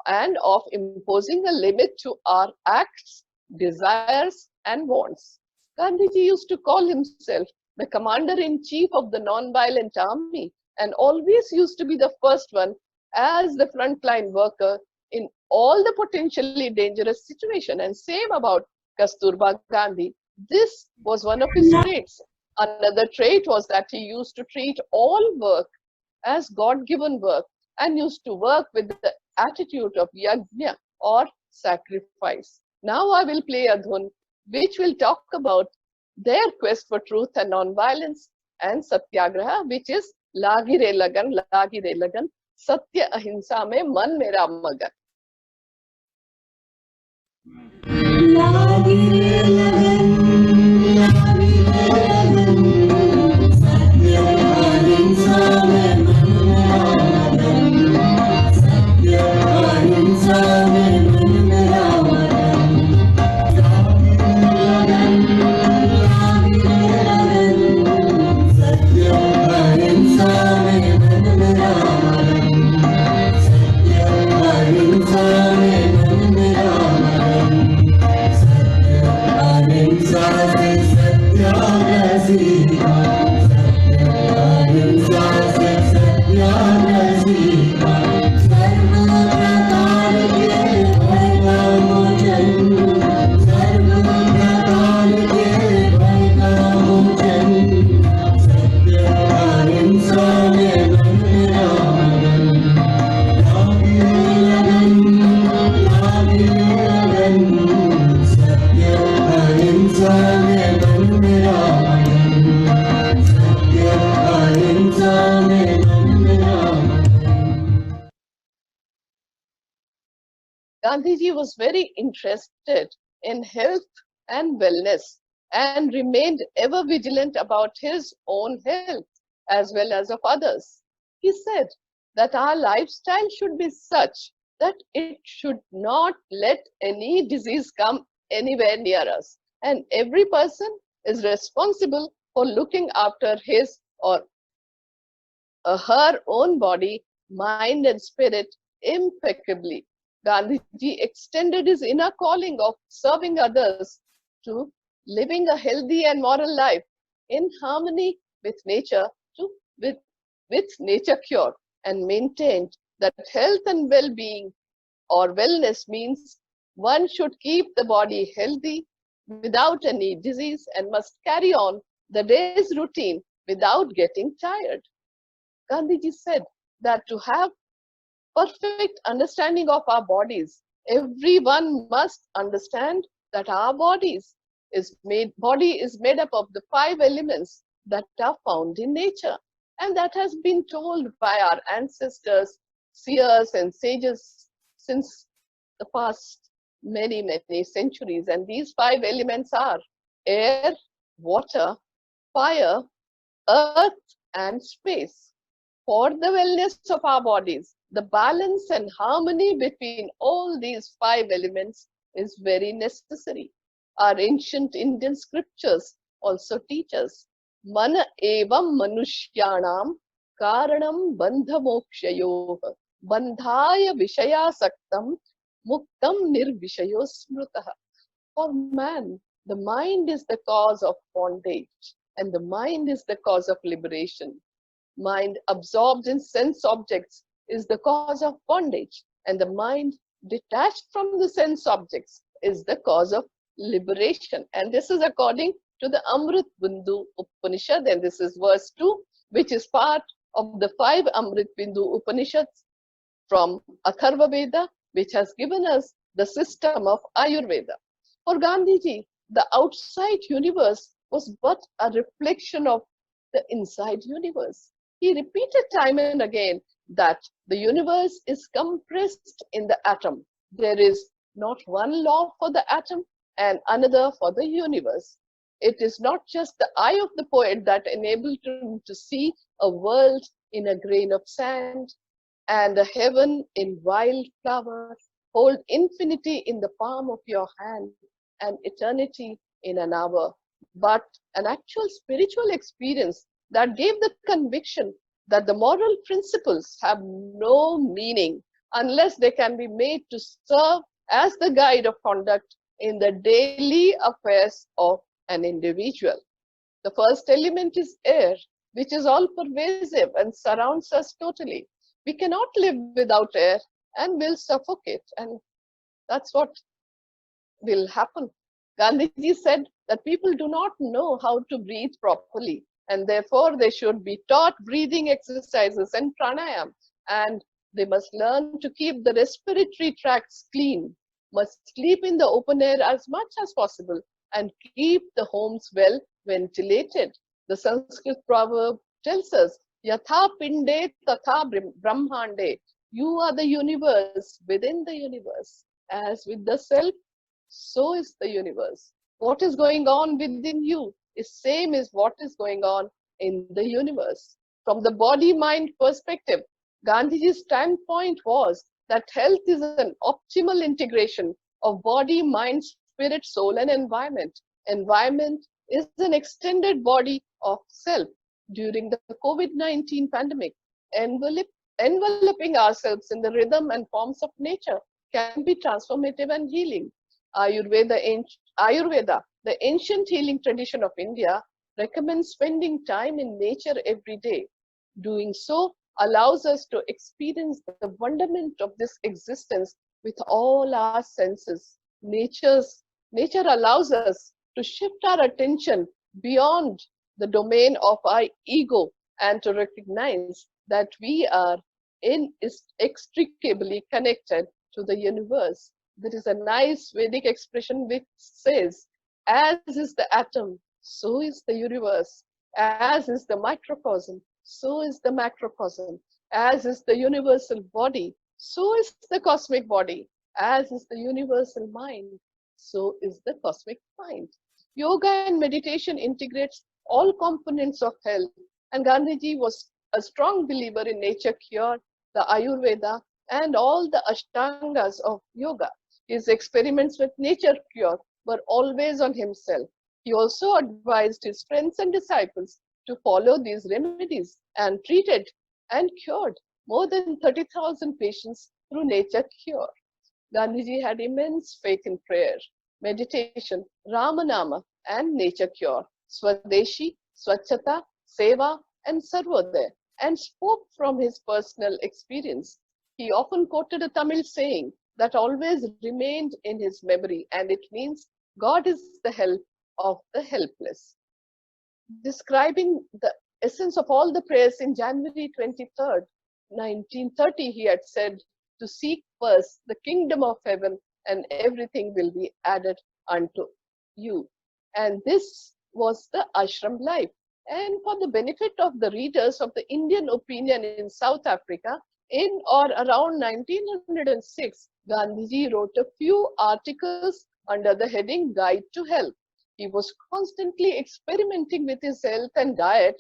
and of imposing a limit to our acts, desires, and wants. Gandhiji used to call himself the commander-in-chief of the non-violent army, and always used to be the first one as the frontline worker in all the potentially dangerous situations. And same about Kasturba Gandhi. This was one of his traits. Another trait was that he used to treat all work as God-given work and used to work with the attitude of yajna or sacrifice. Now I will play a dhun which will talk about their quest for truth and non-violence and satyagraha, which is Lagi Re Lagan, Satya Ahimsa mein man mera magan. Lagi re lagan, lagi re lagan, Satya Ahimsa mein man mera magan, Satya Ahimsa mein man mera magan. Lagi re lagan, Satya Ahimsa mein man mera magan, Satya Ahimsa mein man mera magan. Gandhiji was very interested in health and wellness and remained ever vigilant about his own health as well as of others. He said that our lifestyle should be such that it should not let any disease come anywhere near us, and every person is responsible for looking after his or her own body, mind, and spirit impeccably. Gandhiji extended his inner calling of serving others to living a healthy and moral life in harmony with nature to with nature cure and maintained that health and well-being or wellness means one should keep the body healthy without any disease and must carry on the day's routine without getting tired. Gandhiji said that to have perfect understanding of our bodies, everyone must understand that our body is made up of the 5 elements that are found in nature. And that has been told by our ancestors, seers and sages since the past many, many centuries. And these 5 elements are air, water, fire, earth, and space. For the wellness of our bodies, the balance and harmony between all these 5 elements is very necessary. Our ancient Indian scriptures also teach us, Mana evam manushyanam karanam bandha mokshayoh bandhaya vishaya saktam muktam nirvishayo smrutah. For man, the mind is the cause of bondage and the mind is the cause of liberation. Mind absorbed in sense objects is the cause of bondage, and the mind detached from the sense objects is the cause of liberation. And this is according to the Amrit Bindu Upanishad, and this is verse 2, which is part of the 5 Amrit Bindu Upanishads from Atharva Veda, which has given us the system of Ayurveda. For Gandhiji, the outside universe was but a reflection of the inside universe. He repeated time and again that the universe is compressed in the atom. There is not one law for the atom and another for the universe. It is not just the eye of the poet that enabled him to see a world in a grain of sand and a heaven in wild flowers. Hold infinity in the palm of your hand and eternity in an hour. But an actual spiritual experience that gave the conviction that the moral principles have no meaning unless they can be made to serve as the guide of conduct in the daily affairs of an individual. The first element is air, which is all pervasive and surrounds us totally. We cannot live without air and will suffocate, and that's what will happen. Gandhiji said that people do not know how to breathe properly, and therefore they should be taught breathing exercises and pranayam, and they must learn to keep the respiratory tracts clean, must sleep in the open air as much as possible, and keep the homes well ventilated. The Sanskrit proverb tells us, Yatha pinde tatha brahmande. You are the universe within the universe. As with the self, so is the universe. What is going on within you is same as what is going on in the universe. From the body-mind perspective, Gandhiji's standpoint was that health is an optimal integration of body, mind, spirit, soul, and environment. Environment is an extended body of self. During the COVID-19 pandemic, enveloping ourselves in the rhythm and forms of nature can be transformative and healing. Ayurveda, the ancient healing tradition of India, recommends spending time in nature every day. Doing so allows us to experience the wonderment of this existence with all our senses. Nature allows us to shift our attention beyond the domain of our ego and to recognize that we are inextricably connected to the universe. There is a nice Vedic expression which says, as is the atom, so is the universe. As is the microcosm, so is the macrocosm. As is the universal body, so is the cosmic body. As is the universal mind, so is the cosmic mind. Yoga and meditation integrates all components of health, and Gandhiji was a strong believer in nature cure, the Ayurveda, and all the Ashtangas of yoga. His experiments with nature cure were always on himself. He also advised his friends and disciples to follow these remedies and treated and cured more than 30,000 patients through nature cure. Gandhiji had immense faith in prayer, meditation, Ramanama, and nature cure. Swadeshi, Swachhata, Seva, and Sarvodaya and spoke from his personal experience. He often quoted a Tamil saying that always remained in his memory, and it means God is the help of the helpless. Describing the essence of all the prayers in January 23rd, 1930, he had said, to seek first the kingdom of heaven and everything will be added unto you. And this was the ashram life. And for the benefit of the readers of the Indian opinion in South Africa, in or around 1906, Gandhiji wrote a few articles under the heading Guide to Health. He was constantly experimenting with his health and diet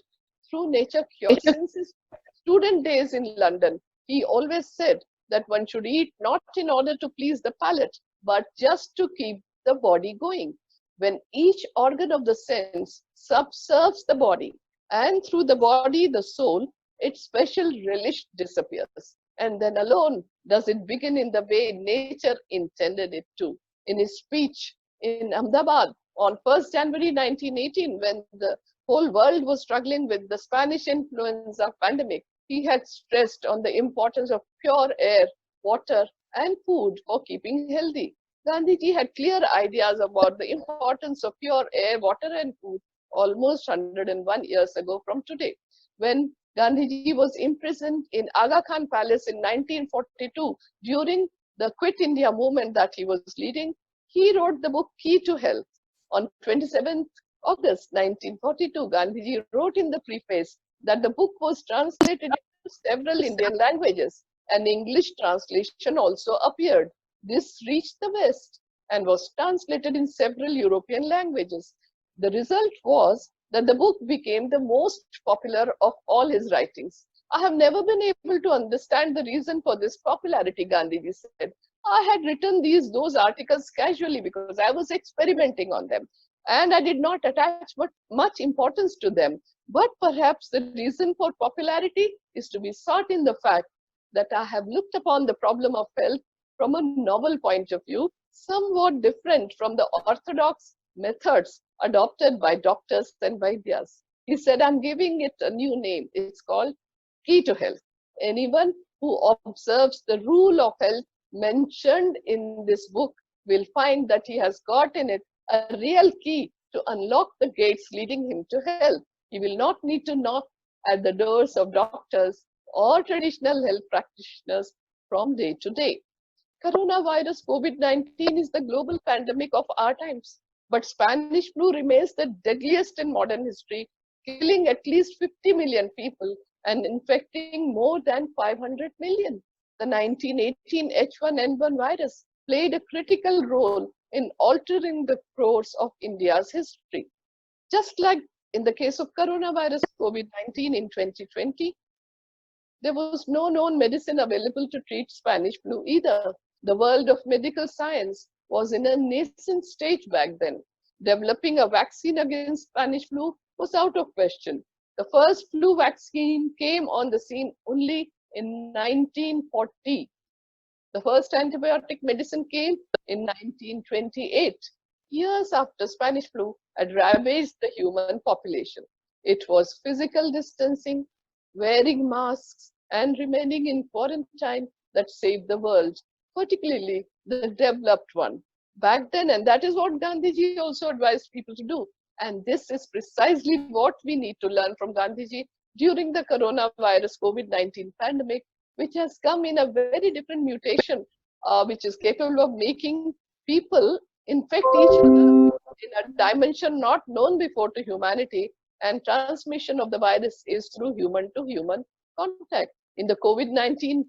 through nature cures. Since his student days in London, he always said that one should eat not in order to please the palate, but just to keep the body going. When each organ of the sense subserves the body, and through the body, the soul, its special relish disappears. And then alone does it begin in the way nature intended it to. In his speech in Ahmedabad on 1st January 1918, when the whole world was struggling with the Spanish influenza pandemic, he had stressed on the importance of pure air, water, and food for keeping healthy. Gandhiji had clear ideas about the importance of pure air, water, and food almost 101 years ago from today. When Gandhiji was imprisoned in Aga Khan Palace in 1942 during the Quit India movement that he was leading, he wrote the book Key to Health. On 27th August 1942, Gandhiji wrote in the preface that the book was translated into several Indian languages. An English translation also appeared. This reached the West and was translated in several European languages. The result was that the book became the most popular of all his writings. I have never been able to understand the reason for this popularity, Gandhiji said. I had written those articles casually because I was experimenting on them, and I did not attach much importance to them. But perhaps the reason for popularity is to be sought in the fact that I have looked upon the problem of health from a novel point of view, somewhat different from the orthodox methods adopted by doctors and Vaidyas. He said, I'm giving it a new name. It's called Key to Health. Anyone who observes the rule of health mentioned in this book will find that he has got in it a real key to unlock the gates leading him to health. He will not need to knock at the doors of doctors or traditional health practitioners from day to day. Coronavirus COVID-19 is the global pandemic of our times, but Spanish flu remains the deadliest in modern history, killing at least 50 million people and infecting more than 500 million. The 1918 H1N1 virus played a critical role in altering the course of India's history. Just like in the case of coronavirus COVID-19 in 2020, there was no known medicine available to treat Spanish flu either. The world of medical science was in a nascent stage back then. Developing a vaccine against Spanish flu was out of question. The first flu vaccine came on the scene only in 1940. The first antibiotic medicine came in 1928, years after Spanish flu had ravaged the human population. It was physical distancing, wearing masks, and remaining in quarantine that saved the world, particularly the developed one. Back then, and that is what Gandhiji also advised people to do. And this is precisely what we need to learn from Gandhiji during the coronavirus COVID-19 pandemic, which has come in a very different mutation, which is capable of making people infect each other in a dimension not known before to humanity, and transmission of the virus is through human-to-human contact. In the COVID-19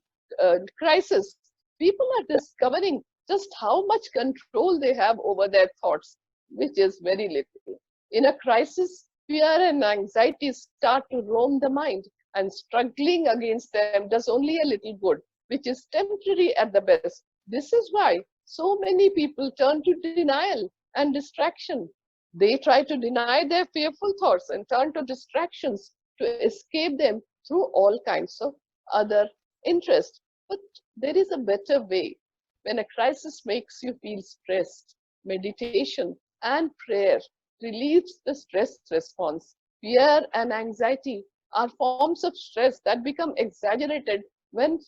crisis, people are discovering just how much control they have over their thoughts, which is very little. In a crisis, fear and anxiety start to roam the mind, and struggling against them does only a little good, which is temporary at the best. This is why so many people turn to denial and distraction. They try to deny their fearful thoughts and turn to distractions to escape them through all kinds of other interests. But there is a better way. When a crisis makes you feel stressed, meditation and prayer relieves the stress response. Fear and anxiety are forms of stress that become exaggerated when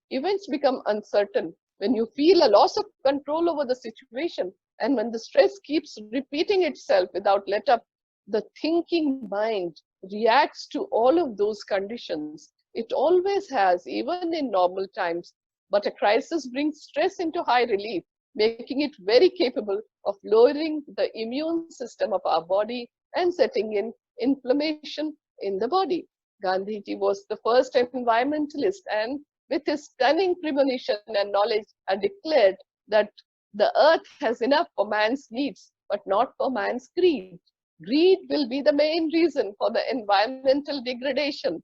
events become uncertain, when you feel a loss of control over the situation, and when the stress keeps repeating itself without let up. The thinking mind reacts to all of those conditions. It always has, even in normal times. But a crisis brings stress into high relief, making it very capable of lowering the immune system of our body and setting in inflammation in the body. Gandhiji was the first environmentalist, and with his stunning premonition and knowledge, had declared that the earth has enough for man's needs, but not for man's greed. Greed will be the main reason for the environmental degradation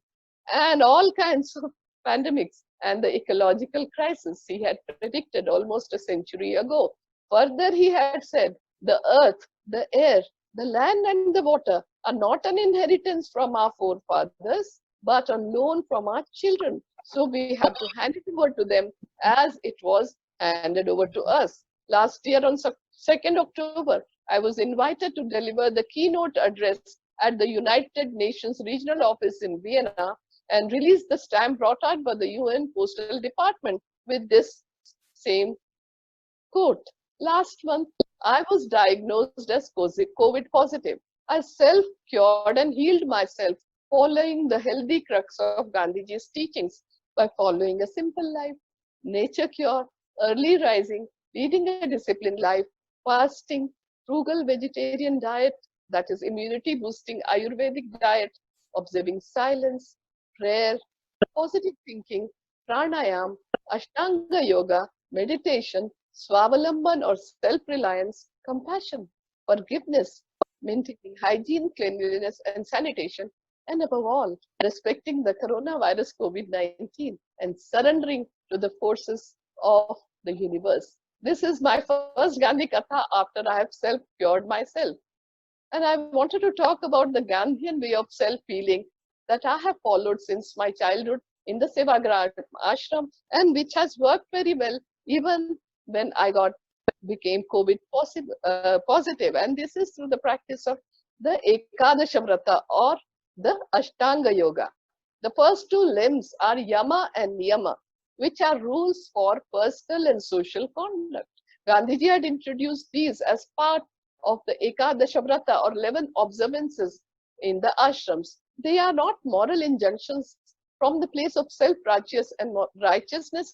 and all kinds of pandemics and the ecological crisis he had predicted almost a century ago. Further, he had said, the earth, the air, the land and the water are not an inheritance from our forefathers, but on loan from our children. So we have to hand it over to them as it was handed over to us. Last year on 2nd October, I was invited to deliver the keynote address at the United Nations Regional Office in Vienna and release the stamp brought out by the UN Postal Department with this same quote. Last month, I was diagnosed as COVID positive. I self-cured and healed myself following the healthy crux of Gandhiji's teachings by following a simple life, nature cure, early rising, leading a disciplined life, fasting, frugal vegetarian diet, that is immunity boosting Ayurvedic diet, observing silence, prayer, positive thinking, pranayam, Ashtanga yoga, meditation, swavalamban or self-reliance, compassion, forgiveness, maintaining hygiene, cleanliness and sanitation, and above all, respecting the coronavirus COVID-19 and surrendering to the forces of the universe. This is my first Gandhi Katha after I have self-cured myself. And I wanted to talk about the Gandhian way of self-healing that I have followed since my childhood in the Sevagrah ashram, and which has worked very well even when I became COVID positive. And this is through the practice of the Ekadasha Vrata or the Ashtanga Yoga. The first two limbs are Yama and Niyama, which are rules for personal and social conduct. Gandhiji had introduced these as part of the Ekadasha Vrata or 11 observances in the ashrams. They are not moral injunctions from the place of self-righteousness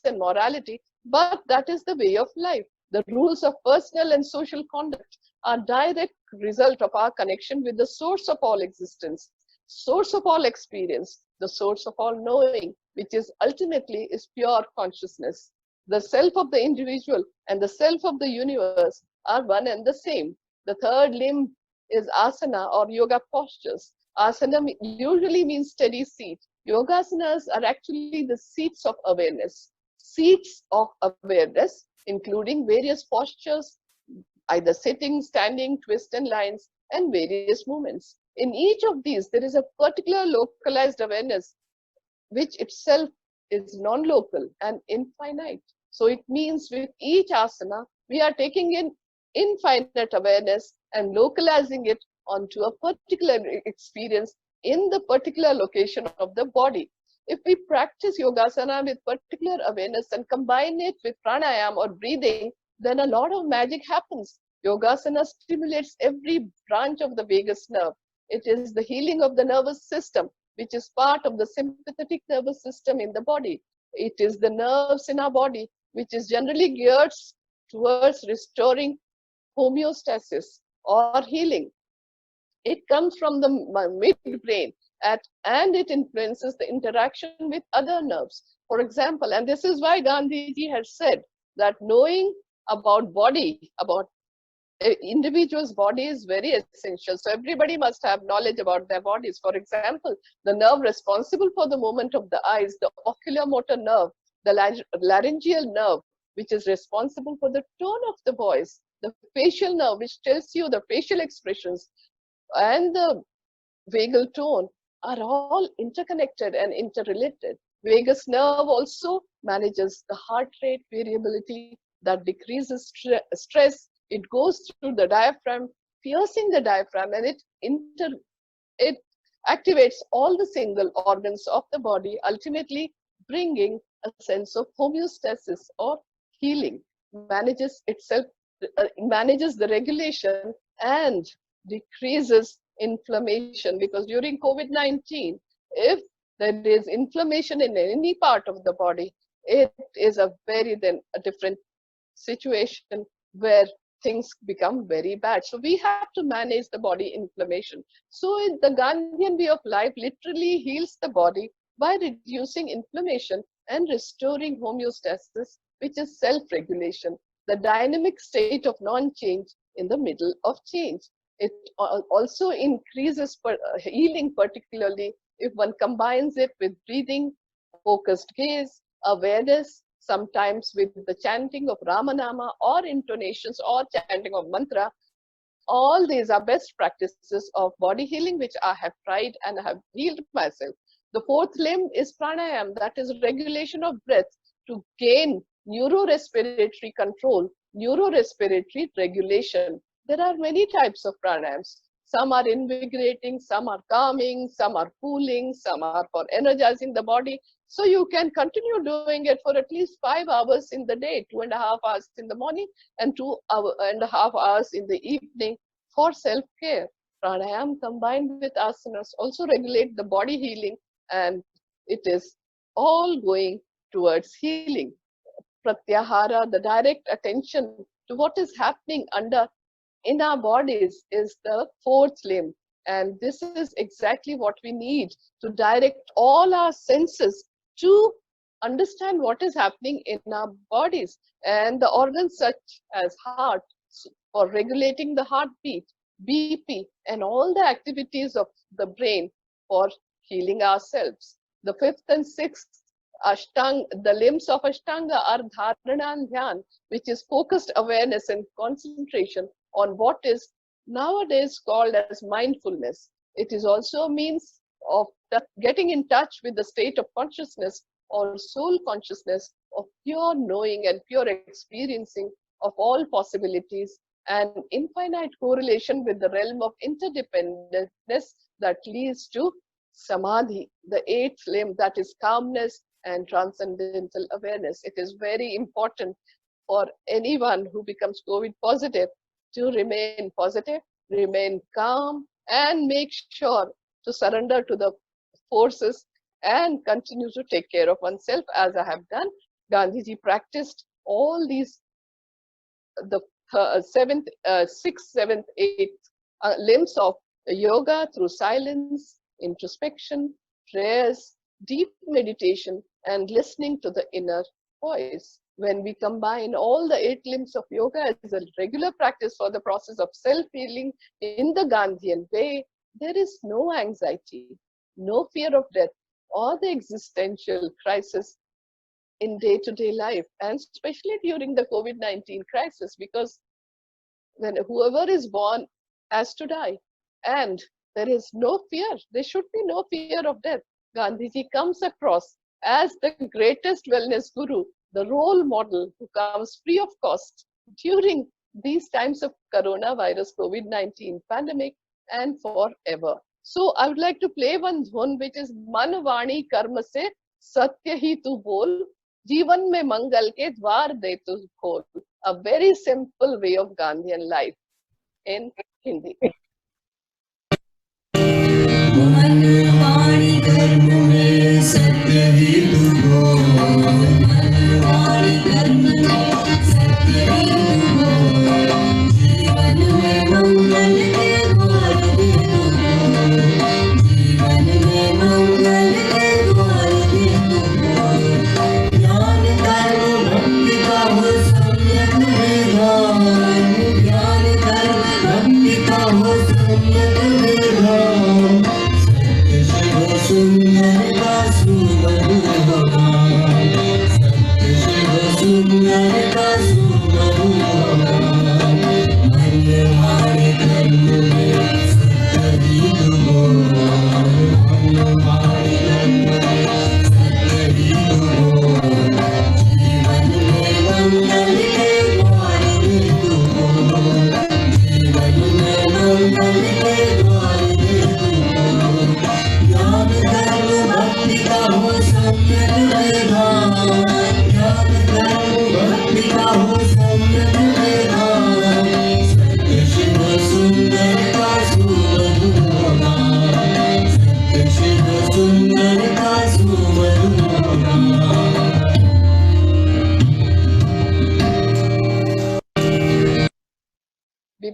and morality, but that is the way of life. The rules of personal and social conduct are direct result of our connection with the source of all existence, source of all experience, the source of all knowing, which is ultimately is pure consciousness. The self of the individual and the self of the universe are one and the same. The third limb is asana or yoga postures. Asana usually means steady seat. Yogasanas are actually the seats of awareness. Seats of awareness, including various postures, either sitting, standing, twist and lines, and various movements. In each of these, there is a particular localized awareness, which itself is non-local and infinite. So it means with each asana, we are taking in infinite awareness and localizing it onto a particular experience in the particular location of the body. If we practice yogasana with particular awareness and combine it with pranayama or breathing, then a lot of magic happens. Yogasana stimulates every branch of the vagus nerve. It is the healing of the nervous system, which is part of the sympathetic nervous system in the body. It is the nerves in our body, which is generally geared towards restoring homeostasis or healing. It comes from the midbrain and it influences the interaction with other nerves. For example, and this is why Gandhiji has said that knowing about body, about individual's body is very essential. So everybody must have knowledge about their bodies. For example, the nerve responsible for the movement of the eyes, the oculomotor nerve, the laryngeal nerve, which is responsible for the tone of the voice, the facial nerve, which tells you the facial expressions, and the vagal tone are all interconnected and interrelated. Vagus nerve also manages the heart rate variability that decreases stress. It goes through the diaphragm, piercing the diaphragm, and it activates all the single organs of the body, ultimately bringing a sense of homeostasis or healing, manages itself, manages the regulation and decreases inflammation, because during COVID-19, if there is inflammation in any part of the body, it is a very then a different situation where things become very bad. So we have to manage the body inflammation. So the Gandhian way of life literally heals the body by reducing inflammation and restoring homeostasis, which is self-regulation, the dynamic state of non-change in the middle of change. It also increases healing, particularly if one combines it with breathing, focused gaze, awareness, sometimes with the chanting of Ramanama or intonations or chanting of mantra. All these are best practices of body healing, which I have tried and have healed myself. The fourth limb is pranayam, that is regulation of breath to gain neurorespiratory control, neurorespiratory regulation. There are many types of pranayams. Some are invigorating, some are calming, some are cooling, some are for energizing the body. So you can continue doing it for at least 5 hours in the day, 2.5 hours in the morning and 2.5 hours in the evening for self-care. Pranayam combined with asanas also regulate the body healing, and it is all going towards healing. Pratyahara, the direct attention to what is happening in our bodies, is the fourth limb. And this is exactly what we need to direct all our senses to understand what is happening in our bodies. And the organs such as heart for regulating the heartbeat, BP, and all the activities of the brain for healing ourselves. The fifth and sixth the limbs of Ashtanga are Dharana and Dhyan, which is focused awareness and concentration on what is nowadays called as mindfulness. It is also a means of getting in touch with the state of consciousness or soul consciousness of pure knowing and pure experiencing of all possibilities, and infinite correlation with the realm of interdependentness that leads to Samadhi, the eighth limb, that is calmness and transcendental awareness. It is very important for anyone who becomes COVID positive to remain positive, remain calm, and make sure to surrender to the forces and continue to take care of oneself, as I have done. Gandhiji practiced all these, the sixth, seventh, eighth limbs of yoga through silence, introspection, prayers, deep meditation, and listening to the inner voice. When we combine all the 8 limbs of yoga as a regular practice for the process of self-healing in the Gandhian way, there is no anxiety, no fear of death or the existential crisis in day-to-day life, and especially during the COVID-19 crisis, because when whoever is born has to die, and there is no fear. There should be no fear of death. Gandhiji comes across as the greatest wellness guru, the role model who comes free of cost during these times of coronavirus COVID-19 pandemic and forever. So I would like to play one dhun, which is Man Vani Karma Se Satya Hi Tu Bol, Jeevan Mein Mangal Ke Dwar De Tu Khol. A very simple way of Gandhian life in Hindi. मन वाणी कर्म में सत्य ही तू बोल, मन वाणी कर्म में सत्य ही तू बोल, जीवन में मंगल के द्वार दे तू बोल, जीवन में मंगल के द्वार दे तू बोल, ज्ञान कर्म भक्ति का हो सम्यक विधान, ज्ञान कर्म भक्ति का हो सम्यक विधान, सुंदर का सुमधुर भगवान, सत्य शिव सुंदर का सुमधुर भगवान, मन वाणी कर्म में सत्य ही तू बोल, मन वाणी कर्म में सत्य ही तू बोल, जीवन में मंगल के द्वार दे तू बोल, जीवन में मंगल के द्वार दे तू बोल।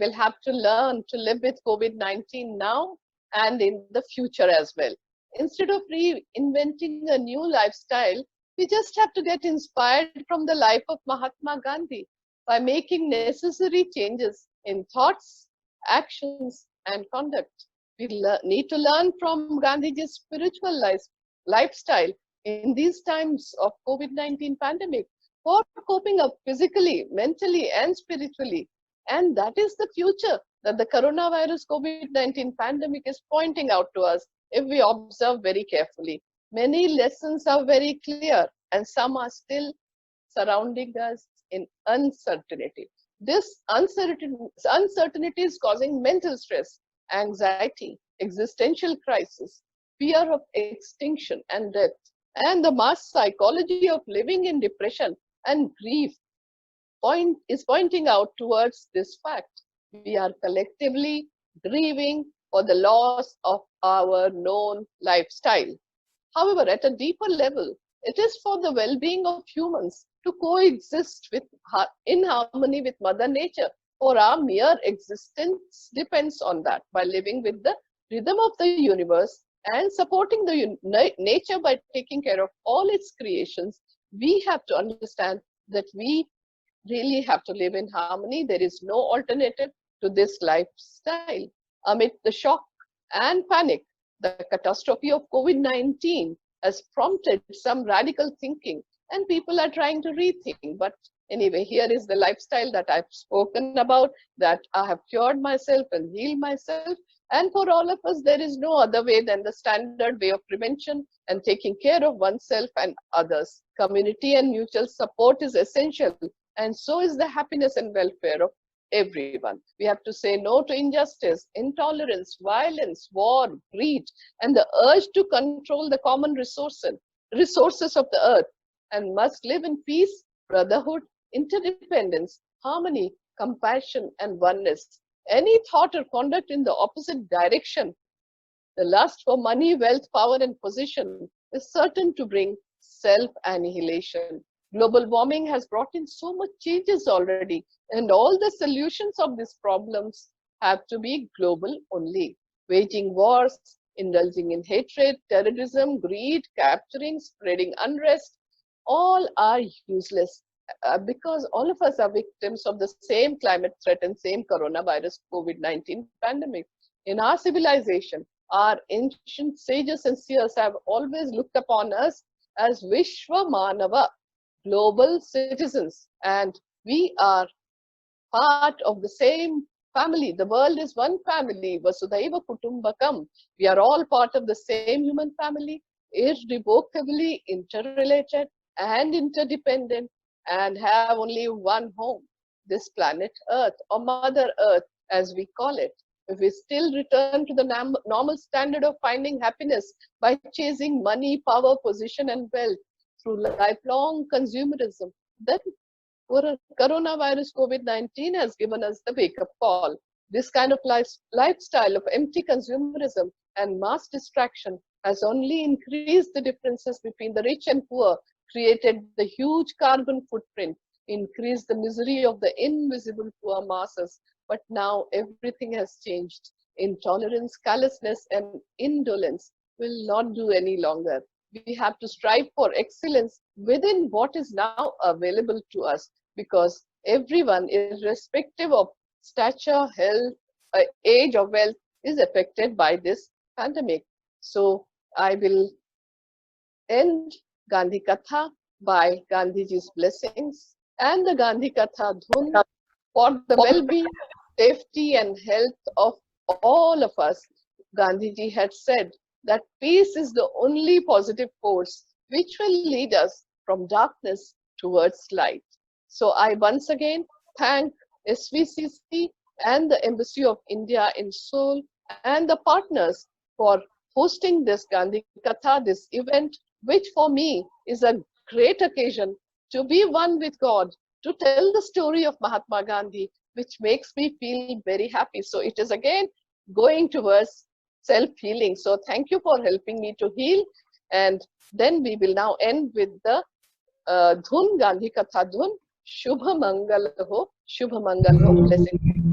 will have to learn to live with COVID-19 now and in the future as well. Instead of reinventing a new lifestyle, we just have to get inspired from the life of Mahatma Gandhi by making necessary changes in thoughts, actions, and conduct. We need to learn from Gandhiji's spiritual lifestyle in these times of COVID-19 pandemic for coping up physically, mentally, and spiritually. And that is the future that the coronavirus COVID-19 pandemic is pointing out to us if we observe very carefully. Many lessons are very clear, and some are still surrounding us in uncertainty. This uncertainty is causing mental stress, anxiety, existential crisis, fear of extinction and death, and the mass psychology of living in depression and grief is pointing out towards this fact. We are collectively grieving for the loss of our known lifestyle. However, at a deeper level, it is for the well-being of humans to coexist in harmony with Mother Nature, for our mere existence depends on that. By living with the rhythm of the universe and supporting the nature by taking care of all its creations, we have to understand that we really have to live in harmony. There is no alternative to this lifestyle. Amid the shock and panic, the catastrophe of COVID-19 has prompted some radical thinking, and people are trying to rethink. But anyway, here is the lifestyle that I've spoken about, that I have cured myself and healed myself. And for all of us, there is no other way than the standard way of prevention and taking care of oneself and others. Community and mutual support is essential, and so is the happiness and welfare of everyone. We have to say no to injustice, intolerance, violence, war, greed, and the urge to control the common resources of the earth, and must live in peace, brotherhood, interdependence, harmony, compassion, and oneness. Any thought or conduct in the opposite direction, the lust for money, wealth, power, and position, is certain to bring self-annihilation. Global warming has brought in so much changes already, and all the solutions of these problems have to be global only. Waging wars, indulging in hatred, terrorism, greed, capturing, spreading unrest, all are useless because all of us are victims of the same climate threat and same coronavirus COVID-19 pandemic. In our civilization, our ancient sages and seers have always looked upon us as Vishwa Manava, global citizens, and we are part of the same family. The world is one family, Vasudhaiva Kutumbakam. We are all part of the same human family, irrevocably interrelated and interdependent, and have only one home, this planet Earth, or Mother Earth as we call it. If we still return to the normal standard of finding happiness by chasing money, power, position, and wealth through lifelong consumerism, then coronavirus COVID-19 has given us the wake-up call. This kind of lifestyle of empty consumerism and mass distraction has only increased the differences between the rich and poor, created the huge carbon footprint, increased the misery of the invisible poor masses. But now everything has changed. Intolerance, callousness, and indolence will not do any longer. We have to strive for excellence within what is now available to us, because everyone, irrespective of stature, health, age, or wealth, is affected by this pandemic. So I will end Gandhi Katha by Gandhiji's blessings and the Gandhi Katha Dhun for the well-being, safety, and health of all of us. Gandhiji had said that peace is the only positive force which will lead us from darkness towards light. So I once again thank SVCC and the Embassy of India in Seoul and the partners for hosting this Gandhi Katha, this event, which for me is a great occasion to be one with God, to tell the story of Mahatma Gandhi, which makes me feel very happy. So it is again going towards self-healing. So thank you for helping me to heal. And then we will now end with the Dhun, Gandhi Katha Dhun. Shubha Mangal Ho, Shubha Mangal Ho. Blessing.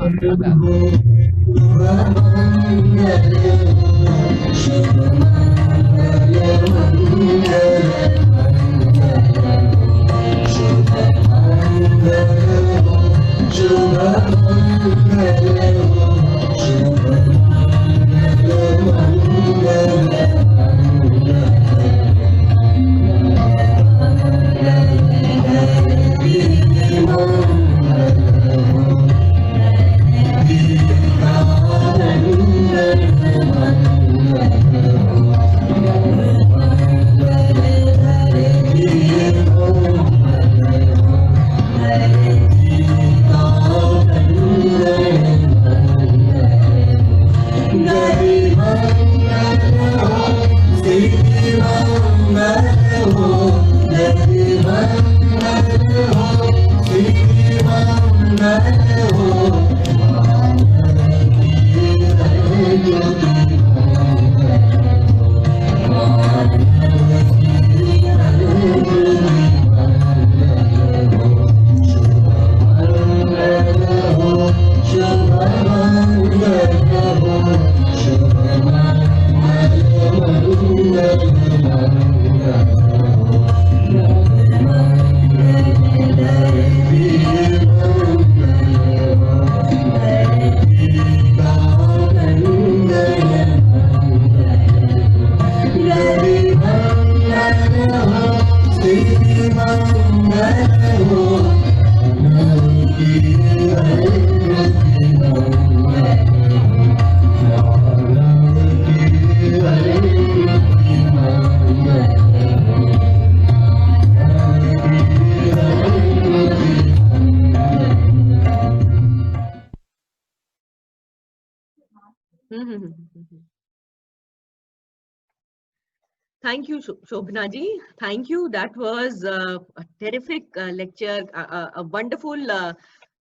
Thank you, Shobhana ji. Thank you. That was a terrific lecture, a wonderful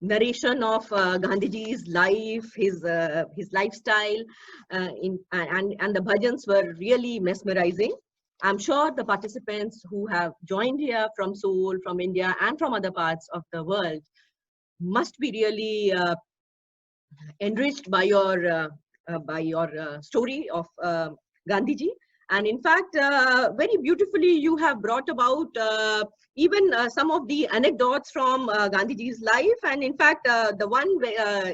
narration of Gandhiji's life, his lifestyle, and the bhajans were really mesmerizing. I'm sure the participants who have joined here from Seoul, from India, and from other parts of the world must be really enriched by your story of Gandhiji. And in fact, very beautifully, you have brought about even some of the anecdotes from Gandhiji's life. And in fact, the one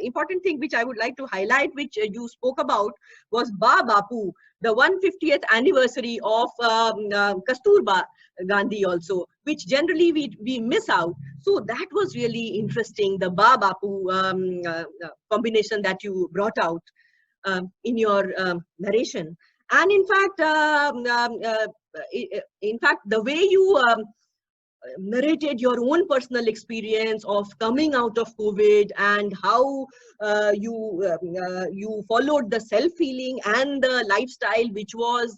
important thing which I would like to highlight, which you spoke about, was Ba Bapu, the 150th anniversary of Kasturba Gandhi also, which generally we miss out. So that was really interesting, the Ba Bapu combination that you brought out in your narration. And in fact, the way you narrated your own personal experience of coming out of COVID and how you followed the self-healing and the lifestyle which was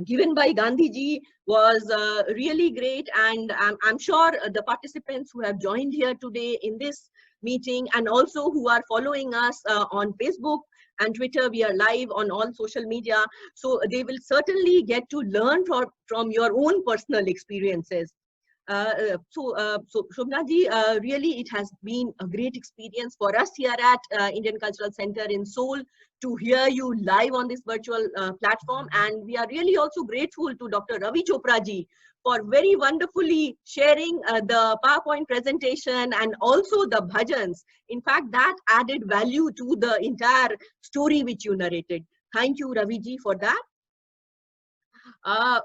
given by Gandhiji was really great. And I'm sure the participants who have joined here today in this meeting, and also who are following us on Facebook and Twitter, we are live on all social media, so they will certainly get to learn from your own personal experiences. So Shobhana ji, really it has been a great experience for us here at Indian Cultural Center in Seoul to hear you live on this virtual platform. And we are really also grateful to Dr. Ravi Chopra ji for very wonderfully sharing the PowerPoint presentation and also the bhajans. In fact, that added value to the entire story which you narrated. Thank you, Ravi ji, for that.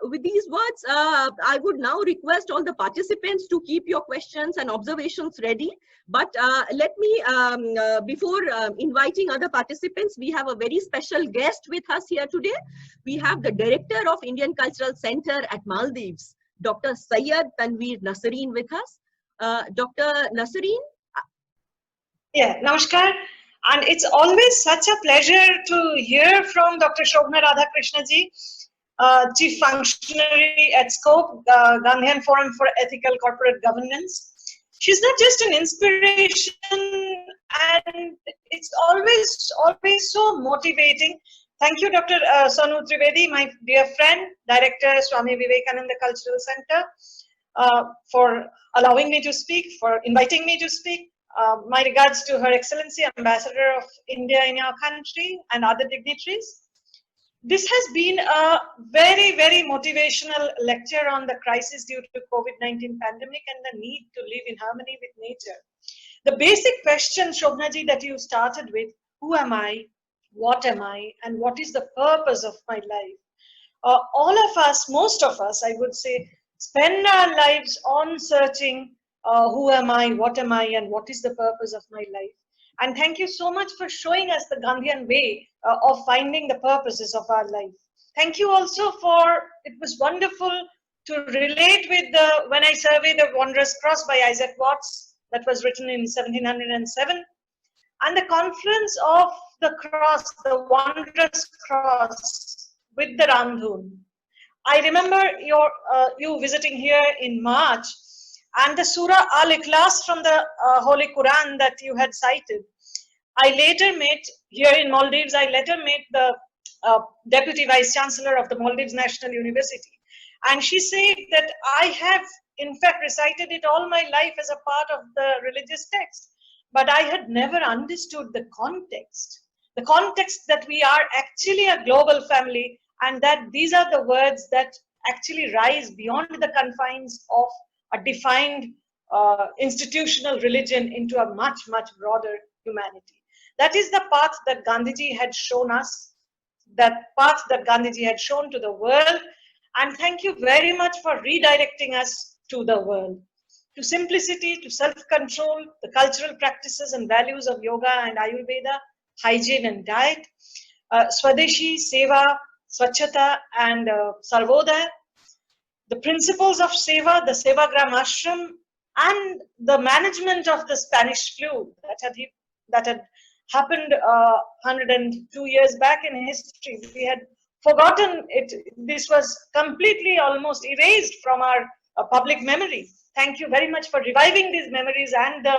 With these words, I would now request all the participants to keep your questions and observations ready. But let me, before inviting other participants, we have a very special guest with us here today. We have the Director of Indian Cultural Center at Maldives, Dr. Syed Tanveer Nasreen with us. Dr. Nasreen? Yeah, namaskar. And it's always such a pleasure to hear from Dr. Shobhana Radhakrishna ji, Chief Functionary at SCOPE, Gandhian Forum for Ethical Corporate Governance. She's not just an inspiration, and it's always so motivating. Thank you, Dr. Sonu Trivedi, my dear friend, Director, Swami Vivekananda Cultural Center, for allowing me to speak, for inviting me to speak. My regards to Her Excellency Ambassador of India in our country and other dignitaries. This has been a very, very motivational lecture on the crisis due to COVID-19 pandemic and the need to live in harmony with nature. The basic question, Shobnaji, that you started with, who am I, what am I, and what is the purpose of my life? All of us, most of us, I would say, spend our lives on searching who am I, what am I, and what is the purpose of my life. And thank you so much for showing us the Gandhian way of finding the purposes of our life. Thank you also for, it was wonderful to relate with the, when I surveyed the Wanderer's Cross by Isaac Watts, that was written in 1707, and the confluence of the cross, the Wanderer's Cross, with the Ramdhun. I remember you visiting here in March, and the Surah Al-Ikhlas from the Holy Quran that you had cited. I later met, here in Maldives, I later met the Deputy Vice Chancellor of the Maldives National University. And she said that I have, in fact, recited it all my life as a part of the religious text. But I had never understood the context that we are actually a global family, and that these are the words that actually rise beyond the confines of a defined institutional religion into a much, much broader humanity. That is the path that Gandhiji had shown us, that path that Gandhiji had shown to the world. And thank you very much for redirecting us to the world, to simplicity, to self-control, the cultural practices and values of yoga and Ayurveda, hygiene and diet, Swadeshi, Seva, Swachhata and Sarvodaya, the principles of Seva, the Sevagram Ashram, and the management of the Spanish flu that had happened 102 years back in history. We had forgotten it. This was completely almost erased from our public memory. Thank you very much for reviving these memories and the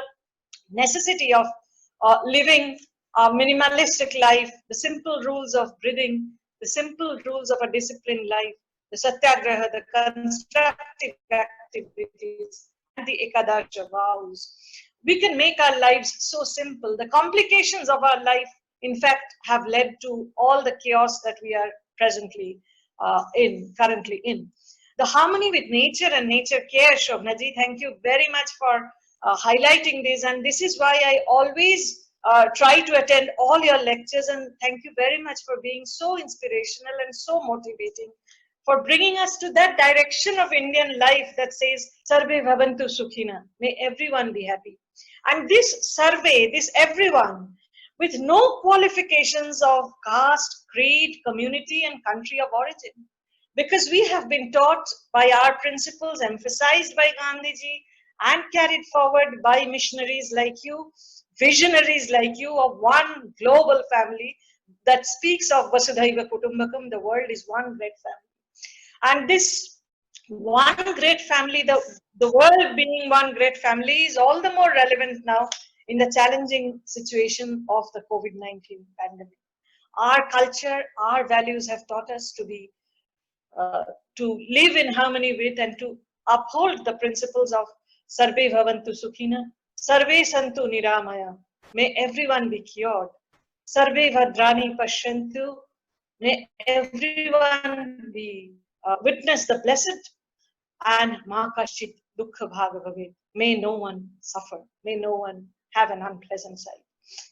necessity of living a minimalistic life, the simple rules of breathing, the simple rules of a disciplined life, the satyagraha, the constructive activities, and the ekadasha vows. We can make our lives so simple. The complications of our life, in fact, have led to all the chaos that we are presently currently in. The harmony with nature and nature care, Shobnaji, thank you very much for highlighting this. And this is why I always try to attend all your lectures, and thank you very much for being so inspirational and so motivating, for bringing us to that direction of Indian life that says, Sarve Bhavantu Sukhina, may everyone be happy. And this survey, this everyone, with no qualifications of caste, creed, community, and country of origin. Because we have been taught by our principles, emphasized by Gandhiji, and carried forward by missionaries like you, visionaries like you, of one global family that speaks of Vasudhaiva Kutumbakam, the world is one great family. And this one great family, the world being one great family, is all the more relevant now in the challenging situation of the COVID-19 pandemic. Our culture, our values have taught us to be, to live in harmony with and to uphold the principles of Sarve Bhavantu Sukhina, Sarve Santu Niramaya, may everyone be cured, Sarve Bhadrani Pashyantu, may everyone be witness the blessed, and Ma Kashchit Dukkha Bhaga Bhave, may no one suffer, may no one have an unpleasant sight.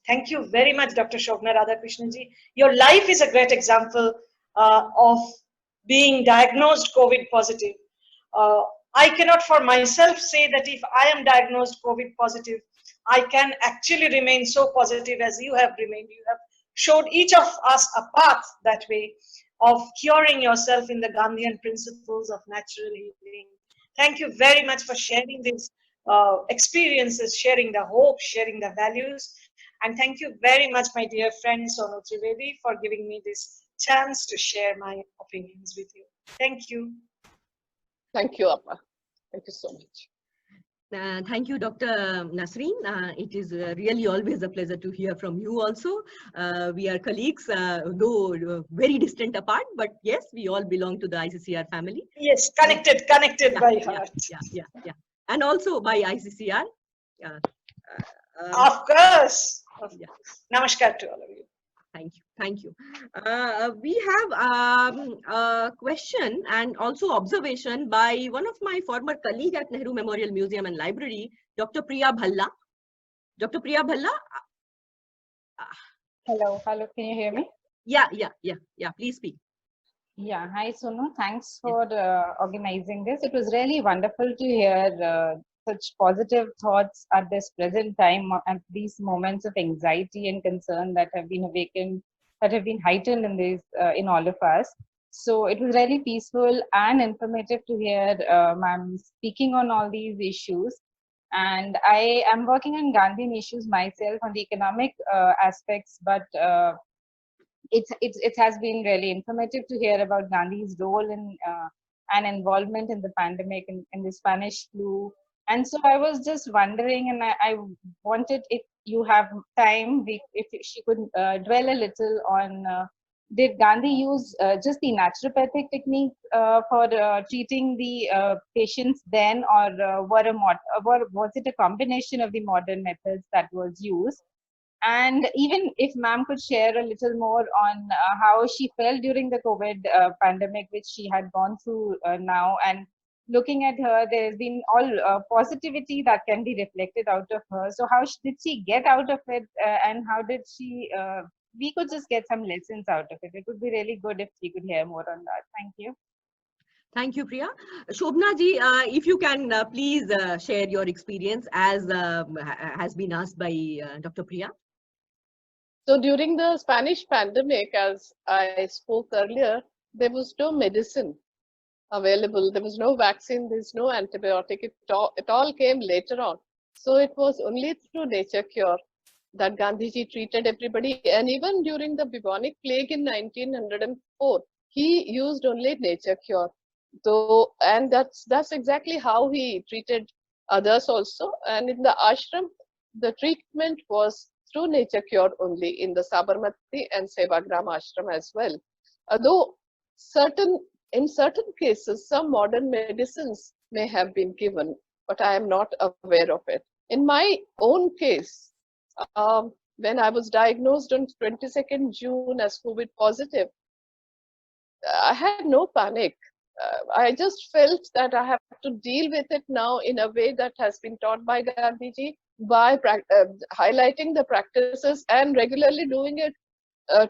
Thank you very much, Dr. Shobna Radhakrishnan-ji. Your life is a great example of being diagnosed COVID positive. I cannot for myself say that if I am diagnosed COVID positive, I can actually remain so positive as you have remained. You have showed each of us a path that way of curing yourself in the Gandhian principles of natural healing. Thank you very much for sharing these experiences, sharing the hope, sharing the values. And thank you very much, my dear friend Sonu Trivedi, for giving me this chance to share my opinions with you. Thank you. Thank you, Appa. Thank you so much. Thank you, Dr. Nasreen. It is really always a pleasure to hear from you also. We are colleagues, though very distant apart, but yes, we all belong to the ICCR family. Yes, connected by heart. Yeah. And also by ICCR. Of course. Yeah. Namaskar to all of you. Thank you. Thank you. We have a question and also observation by one of my former colleague at Nehru Memorial Museum and Library, Dr. Priya Bhalla. Dr. Priya Bhalla? Hello, can you hear me? Yeah. Please speak. Yeah, hi Sonu. Thanks for organizing this. It was really wonderful to hear such positive thoughts at this present time, at these moments of anxiety and concern that have been awakened, that have been heightened in these in all of us. So it was really peaceful and informative to hear ma'am speaking on all these issues. And I am working on Gandhian issues myself on the economic aspects, but it has been really informative to hear about Gandhi's role in and involvement in the pandemic and the Spanish flu. And so I was just wondering, and I wanted, if you have time, if she could dwell a little on did Gandhi use just the naturopathic technique for treating the patients then, or was it a combination of the modern methods that was used? And even if ma'am could share a little more on how she felt during the COVID pandemic, which she had gone through now, and looking at her, there's been all positivity that can be reflected out of her. So how did she get out of it, and how did she, we could just get some lessons out of it. It would be really good if we could hear more on that. Thank you. Thank you, Priya. Shobna ji, if you can please share your experience as has been asked by Dr. Priya. So during the Spanish pandemic, as I spoke earlier, there was no medicine available. There was no vaccine. There's no antibiotic. It all came later on. So it was only through nature cure that Gandhiji treated everybody. And even during the bubonic plague in 1904, he used only nature cure. So, and that's exactly how he treated others also. And in the ashram, the treatment was through nature cure only in the Sabarmati and Sevagram ashram as well. Although in certain cases, some modern medicines may have been given, but I am not aware of it. In my own case, when I was diagnosed on 22nd June as COVID positive, I had no panic. I just felt that I have to deal with it now in a way that has been taught by Gandhiji, by highlighting the practices and regularly doing it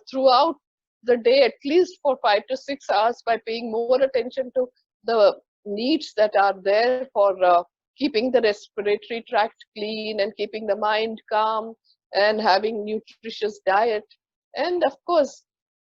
throughout the day, at least for 5 to 6 hours, by paying more attention to the needs that are there for keeping the respiratory tract clean and keeping the mind calm and having nutritious diet. And of course,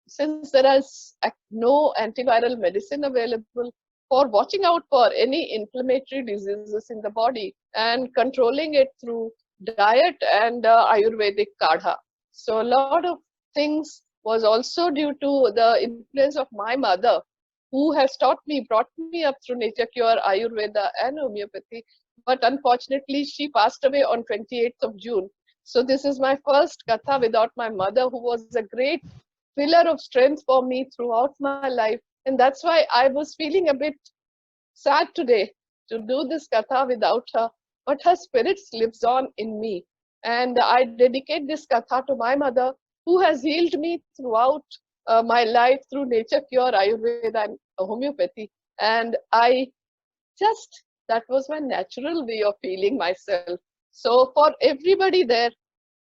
since there is no antiviral medicine available, for watching out for any inflammatory diseases in the body and controlling it through diet and Ayurvedic kadha. So a lot of things was also due to the influence of my mother, who has brought me up through nature cure, Ayurveda and homeopathy. But unfortunately, she passed away on 28th of June. So this is my first katha without my mother, who was a great pillar of strength for me throughout my life. And that's why I was feeling a bit sad today to do this katha without her. But her spirit lives on in me. And I dedicate this katha to my mother, who has healed me throughout my life through nature cure, Ayurveda and homeopathy. And that was my natural way of feeling myself. So for everybody there,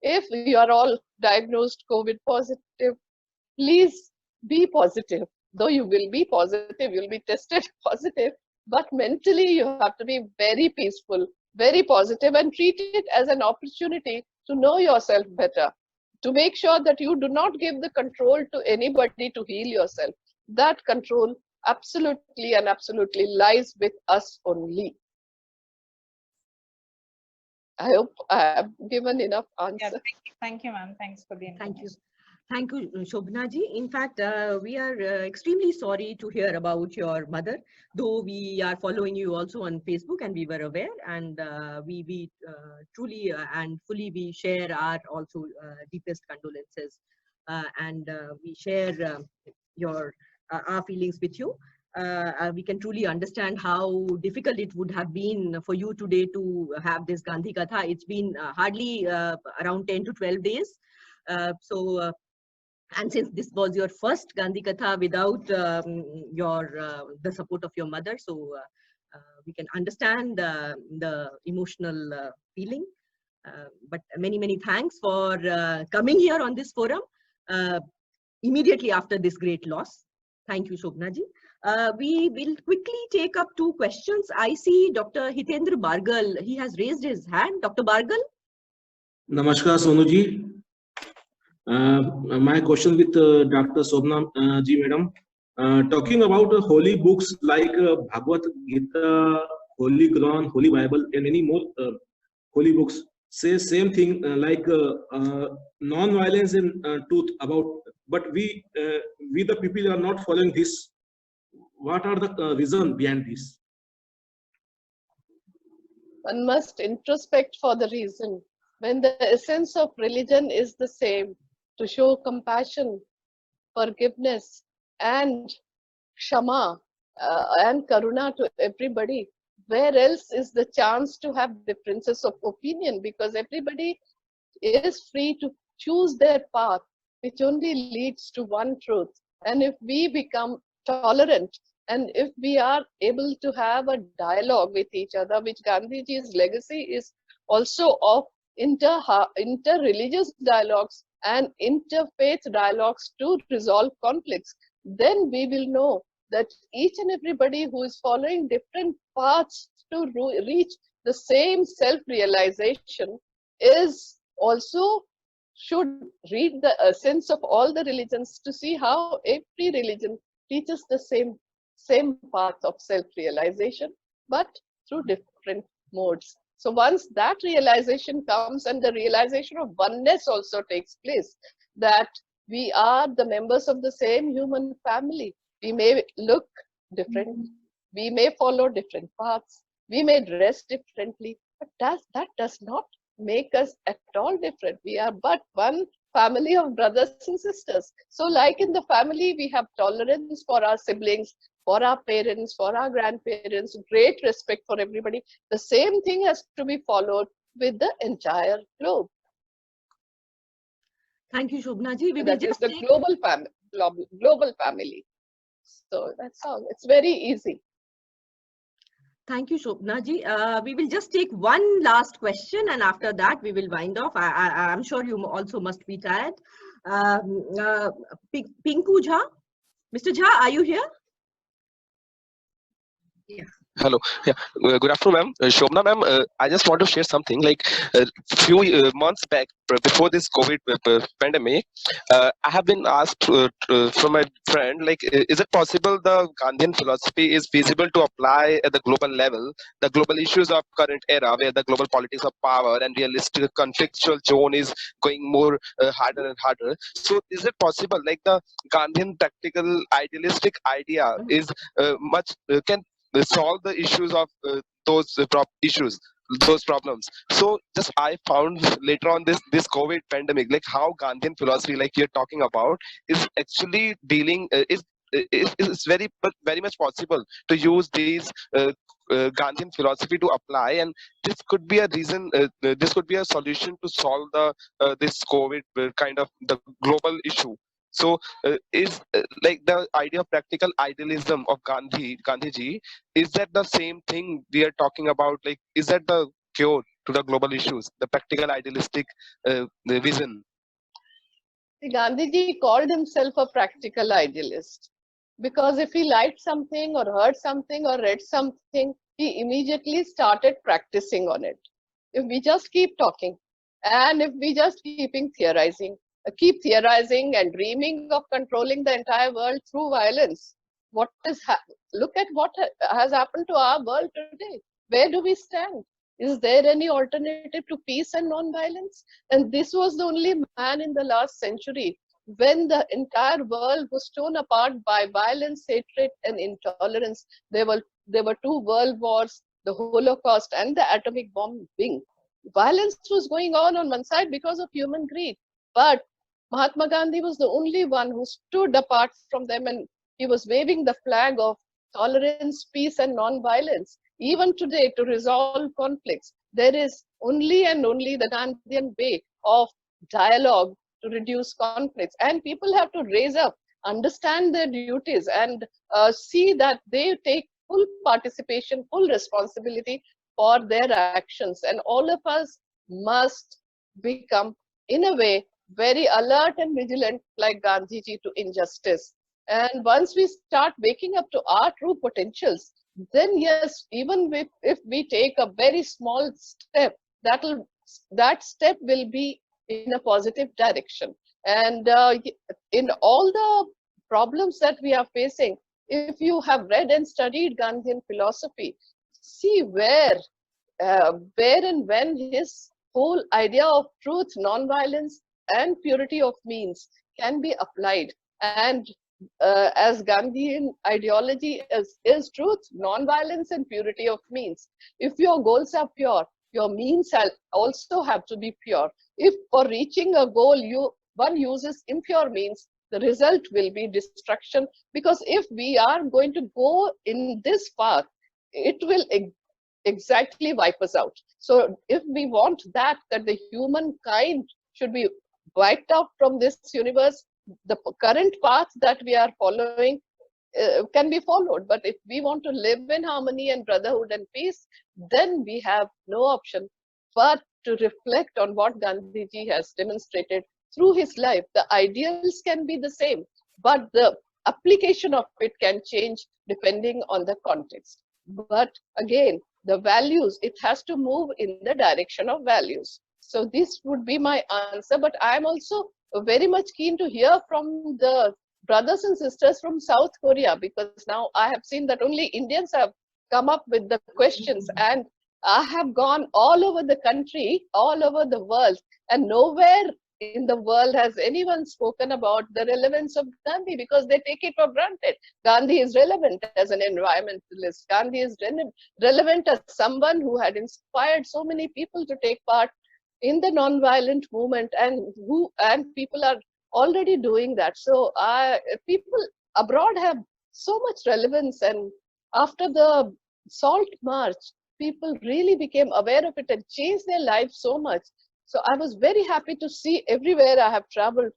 if you are all diagnosed COVID positive, please be positive. Though you will be positive, you'll be tested positive, but mentally you have to be very peaceful, very positive, and treat it as an opportunity to know yourself better, to make sure that you do not give the control to anybody to heal yourself. That control absolutely lies with us only. I hope I have given enough answer. Yeah, thank you, ma'am. Thanks for the information. Thank you, Shobna ji. In fact, we are extremely sorry to hear about your mother, though we are following you also on Facebook and we were aware, and we truly and fully we share our also deepest condolences and we share our feelings with you. we can truly understand how difficult it would have been for you today to have this Gandhi Katha. It's been hardly around 10 to 12 days. And since this was your first Gandhi Katha without the support of your mother, so we can understand the emotional feeling. But many thanks for coming here on this forum immediately after this great loss. Thank you, Shobna ji. We will quickly take up 2 questions. I see Dr. Hitendra Bargal. He has raised his hand. Dr. Bargal? Namaskar, Sonu ji. My question with Dr. Shobna ji, madam. Talking about holy books like Bhagavad Gita, Holy Quran, Holy Bible, and any more holy books say same thing like non-violence and truth about, but we the people are not following this. What are the reason behind this? One must introspect for the reason. When the essence of religion is the same, to show compassion, forgiveness, and kshama and karuna to everybody, where else is the chance to have differences of opinion? Because everybody is free to choose their path, which only leads to one truth. And if we become tolerant, and if we are able to have a dialogue with each other, which Gandhiji's legacy is also of inter-religious dialogues and interfaith dialogues to resolve conflicts, then we will know that each and everybody who is following different paths to reach the same self-realization is also should read the essence of all the religions to see how every religion teaches the same path of self-realization, but through different modes. So once that realization comes, and the realization of oneness also takes place, that we are the members of the same human family. We may look different, we may follow different paths, we may dress differently, but that does not make us at all different. We are but one family of brothers and sisters. So like in the family, we have tolerance for our siblings, for our parents, for our grandparents, great respect for everybody. The same thing has to be followed with the entire globe. Thank you, Shobna ji. We will That is just the global family. So that's all. It's very easy. Thank you, Shobna ji. We will just take one last question, and after that we will wind off. I'm sure you also must be tired. Pinku Jha. Mr. Jha, are you here? Yeah. Hello. Yeah. Good afternoon, ma'am. Shobna, ma'am. I just want to share something. Like a few months back, before this COVID pandemic, I have been asked from my friend, like, is it possible the Gandhian philosophy is feasible to apply at the global level, the global issues of current era, where the global politics of power and realistic conflictual zone is going more harder and harder. So, is it possible, like the Gandhian practical idealistic idea is much can solve the issues of those problems? So just I found later on this COVID pandemic, like how Gandhian philosophy, like you're talking about, is actually dealing is very much possible to use these Gandhian philosophy to apply, and this could be a reason, this could be a solution to solve the this COVID kind of the global issue. So is like the idea of practical idealism of Gandhiji, is that the same thing we are talking about? Like, is that the cure to the global issues, the practical idealistic the vision? Gandhiji called himself a practical idealist because if he liked something or heard something or read something, he immediately started practicing on it. If we just keep talking and if we just keep theorizing and dreaming of controlling the entire world through violence, look at what has happened to our world today. Where do we stand? Is there any alternative to peace and non-violence? And this was the only man in the last century when the entire world was torn apart by violence, hatred, and intolerance. There were 2 world wars, the Holocaust and the atomic bombing. Violence was going on one side because of human greed. But Mahatma Gandhi was the only one who stood apart from them, and he was waving the flag of tolerance, peace, and non-violence. Even today, to resolve conflicts, there is only and only the Gandhian way of dialogue to reduce conflicts. And people have to raise up, understand their duties, and see that they take full participation, full responsibility for their actions. And all of us must become, in a way, very alert and vigilant like Gandhiji to injustice. And once we start waking up to our true potentials, then yes, even if we take a very small step, that step will be in a positive direction. And in all the problems that we are facing, if you have read and studied Gandhian philosophy, see where and when his whole idea of truth, non-violence, and purity of means can be applied. And as Gandhian ideology is truth, non-violence, and purity of means. If your goals are pure, your means also have to be pure. If for reaching a goal one uses impure means, the result will be destruction. Because if we are going to go in this path, it will exactly wipe us out. So if we want that the humankind should be wiped out from this universe, the current path that we are following can be followed. But if we want to live in harmony and brotherhood and peace, then we have no option but to reflect on what Gandhiji has demonstrated through his life. The ideals can be the same, but the application of it can change depending on the context. But again, the values, it has to move in the direction of values. So this would be my answer, but I'm also very much keen to hear from the brothers and sisters from South Korea, because now I have seen that only Indians have come up with the questions, and I have gone all over the country, all over the world, and nowhere in the world has anyone spoken about the relevance of Gandhi, because they take it for granted. Gandhi is relevant as an environmentalist. Gandhi is relevant as someone who had inspired so many people to take part in the non-violent movement, and people are already doing that. So people abroad have so much relevance, and after the Salt March, people really became aware of it and changed their lives so much. So I was very happy to see everywhere I have traveled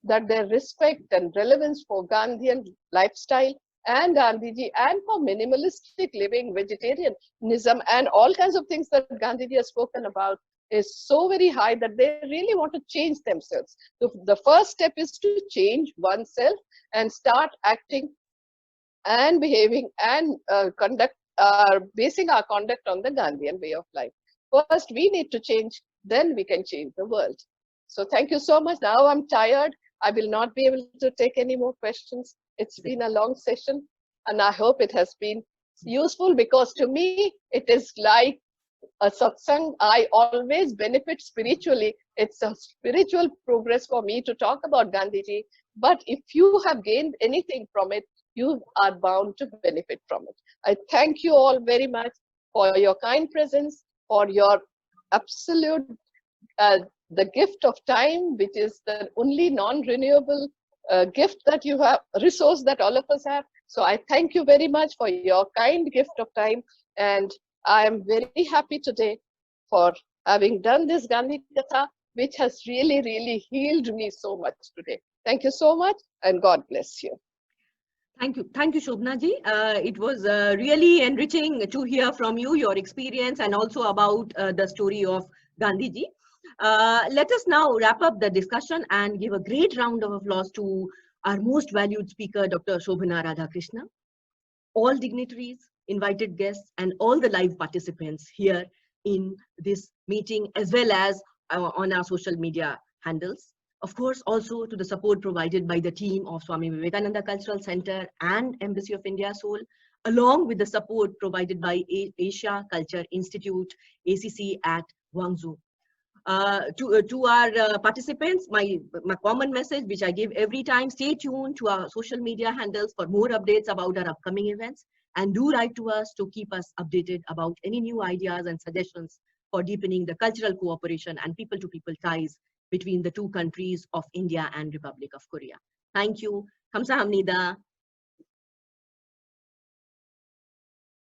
that their respect and relevance for Gandhian lifestyle and Gandhiji, and for minimalistic living, vegetarianism, and all kinds of things that Gandhiji has spoken about, is so very high that they really want to change themselves. So the first step is to change oneself and start acting and behaving and basing our conduct on the Gandhian way of life. First, we need to change, then we can change the world. So thank you so much. Now I'm tired. I will not be able to take any more questions. It's been a long session, and I hope it has been useful, because to me, it is like a satsang. I always benefit spiritually. It's a spiritual progress for me to talk about Gandhiji. But if you have gained anything from it, you are bound to benefit from it. I thank you all very much for your kind presence, for your absolute, the gift of time, which is the only non-renewable gift that you have, resource that all of us have. So I thank you very much for your kind gift of time. And I am very happy today for having done this Gandhi Katha, which has really, really healed me so much today. Thank you so much, and God bless you. Thank you, Shobna ji. It was really enriching to hear from you, your experience, and also about the story of Gandhiji. Let us now wrap up the discussion and give a great round of applause to our most valued speaker, Dr. Shobhana Radhakrishna, all dignitaries, invited guests, and all the live participants here in this meeting, as well as on our social media handles. Of course, also to the support provided by the team of Swami Vivekananda Cultural Center and Embassy of India, Seoul, along with the support provided by Asia Culture Institute, ACC at Guangzhou. To our participants, my common message, which I give every time: stay tuned to our social media handles for more updates about our upcoming events, and do write to us to keep us updated about any new ideas and suggestions for deepening the cultural cooperation and people-to-people ties between the two countries of India and Republic of Korea. Thank you. Kamsahamnida.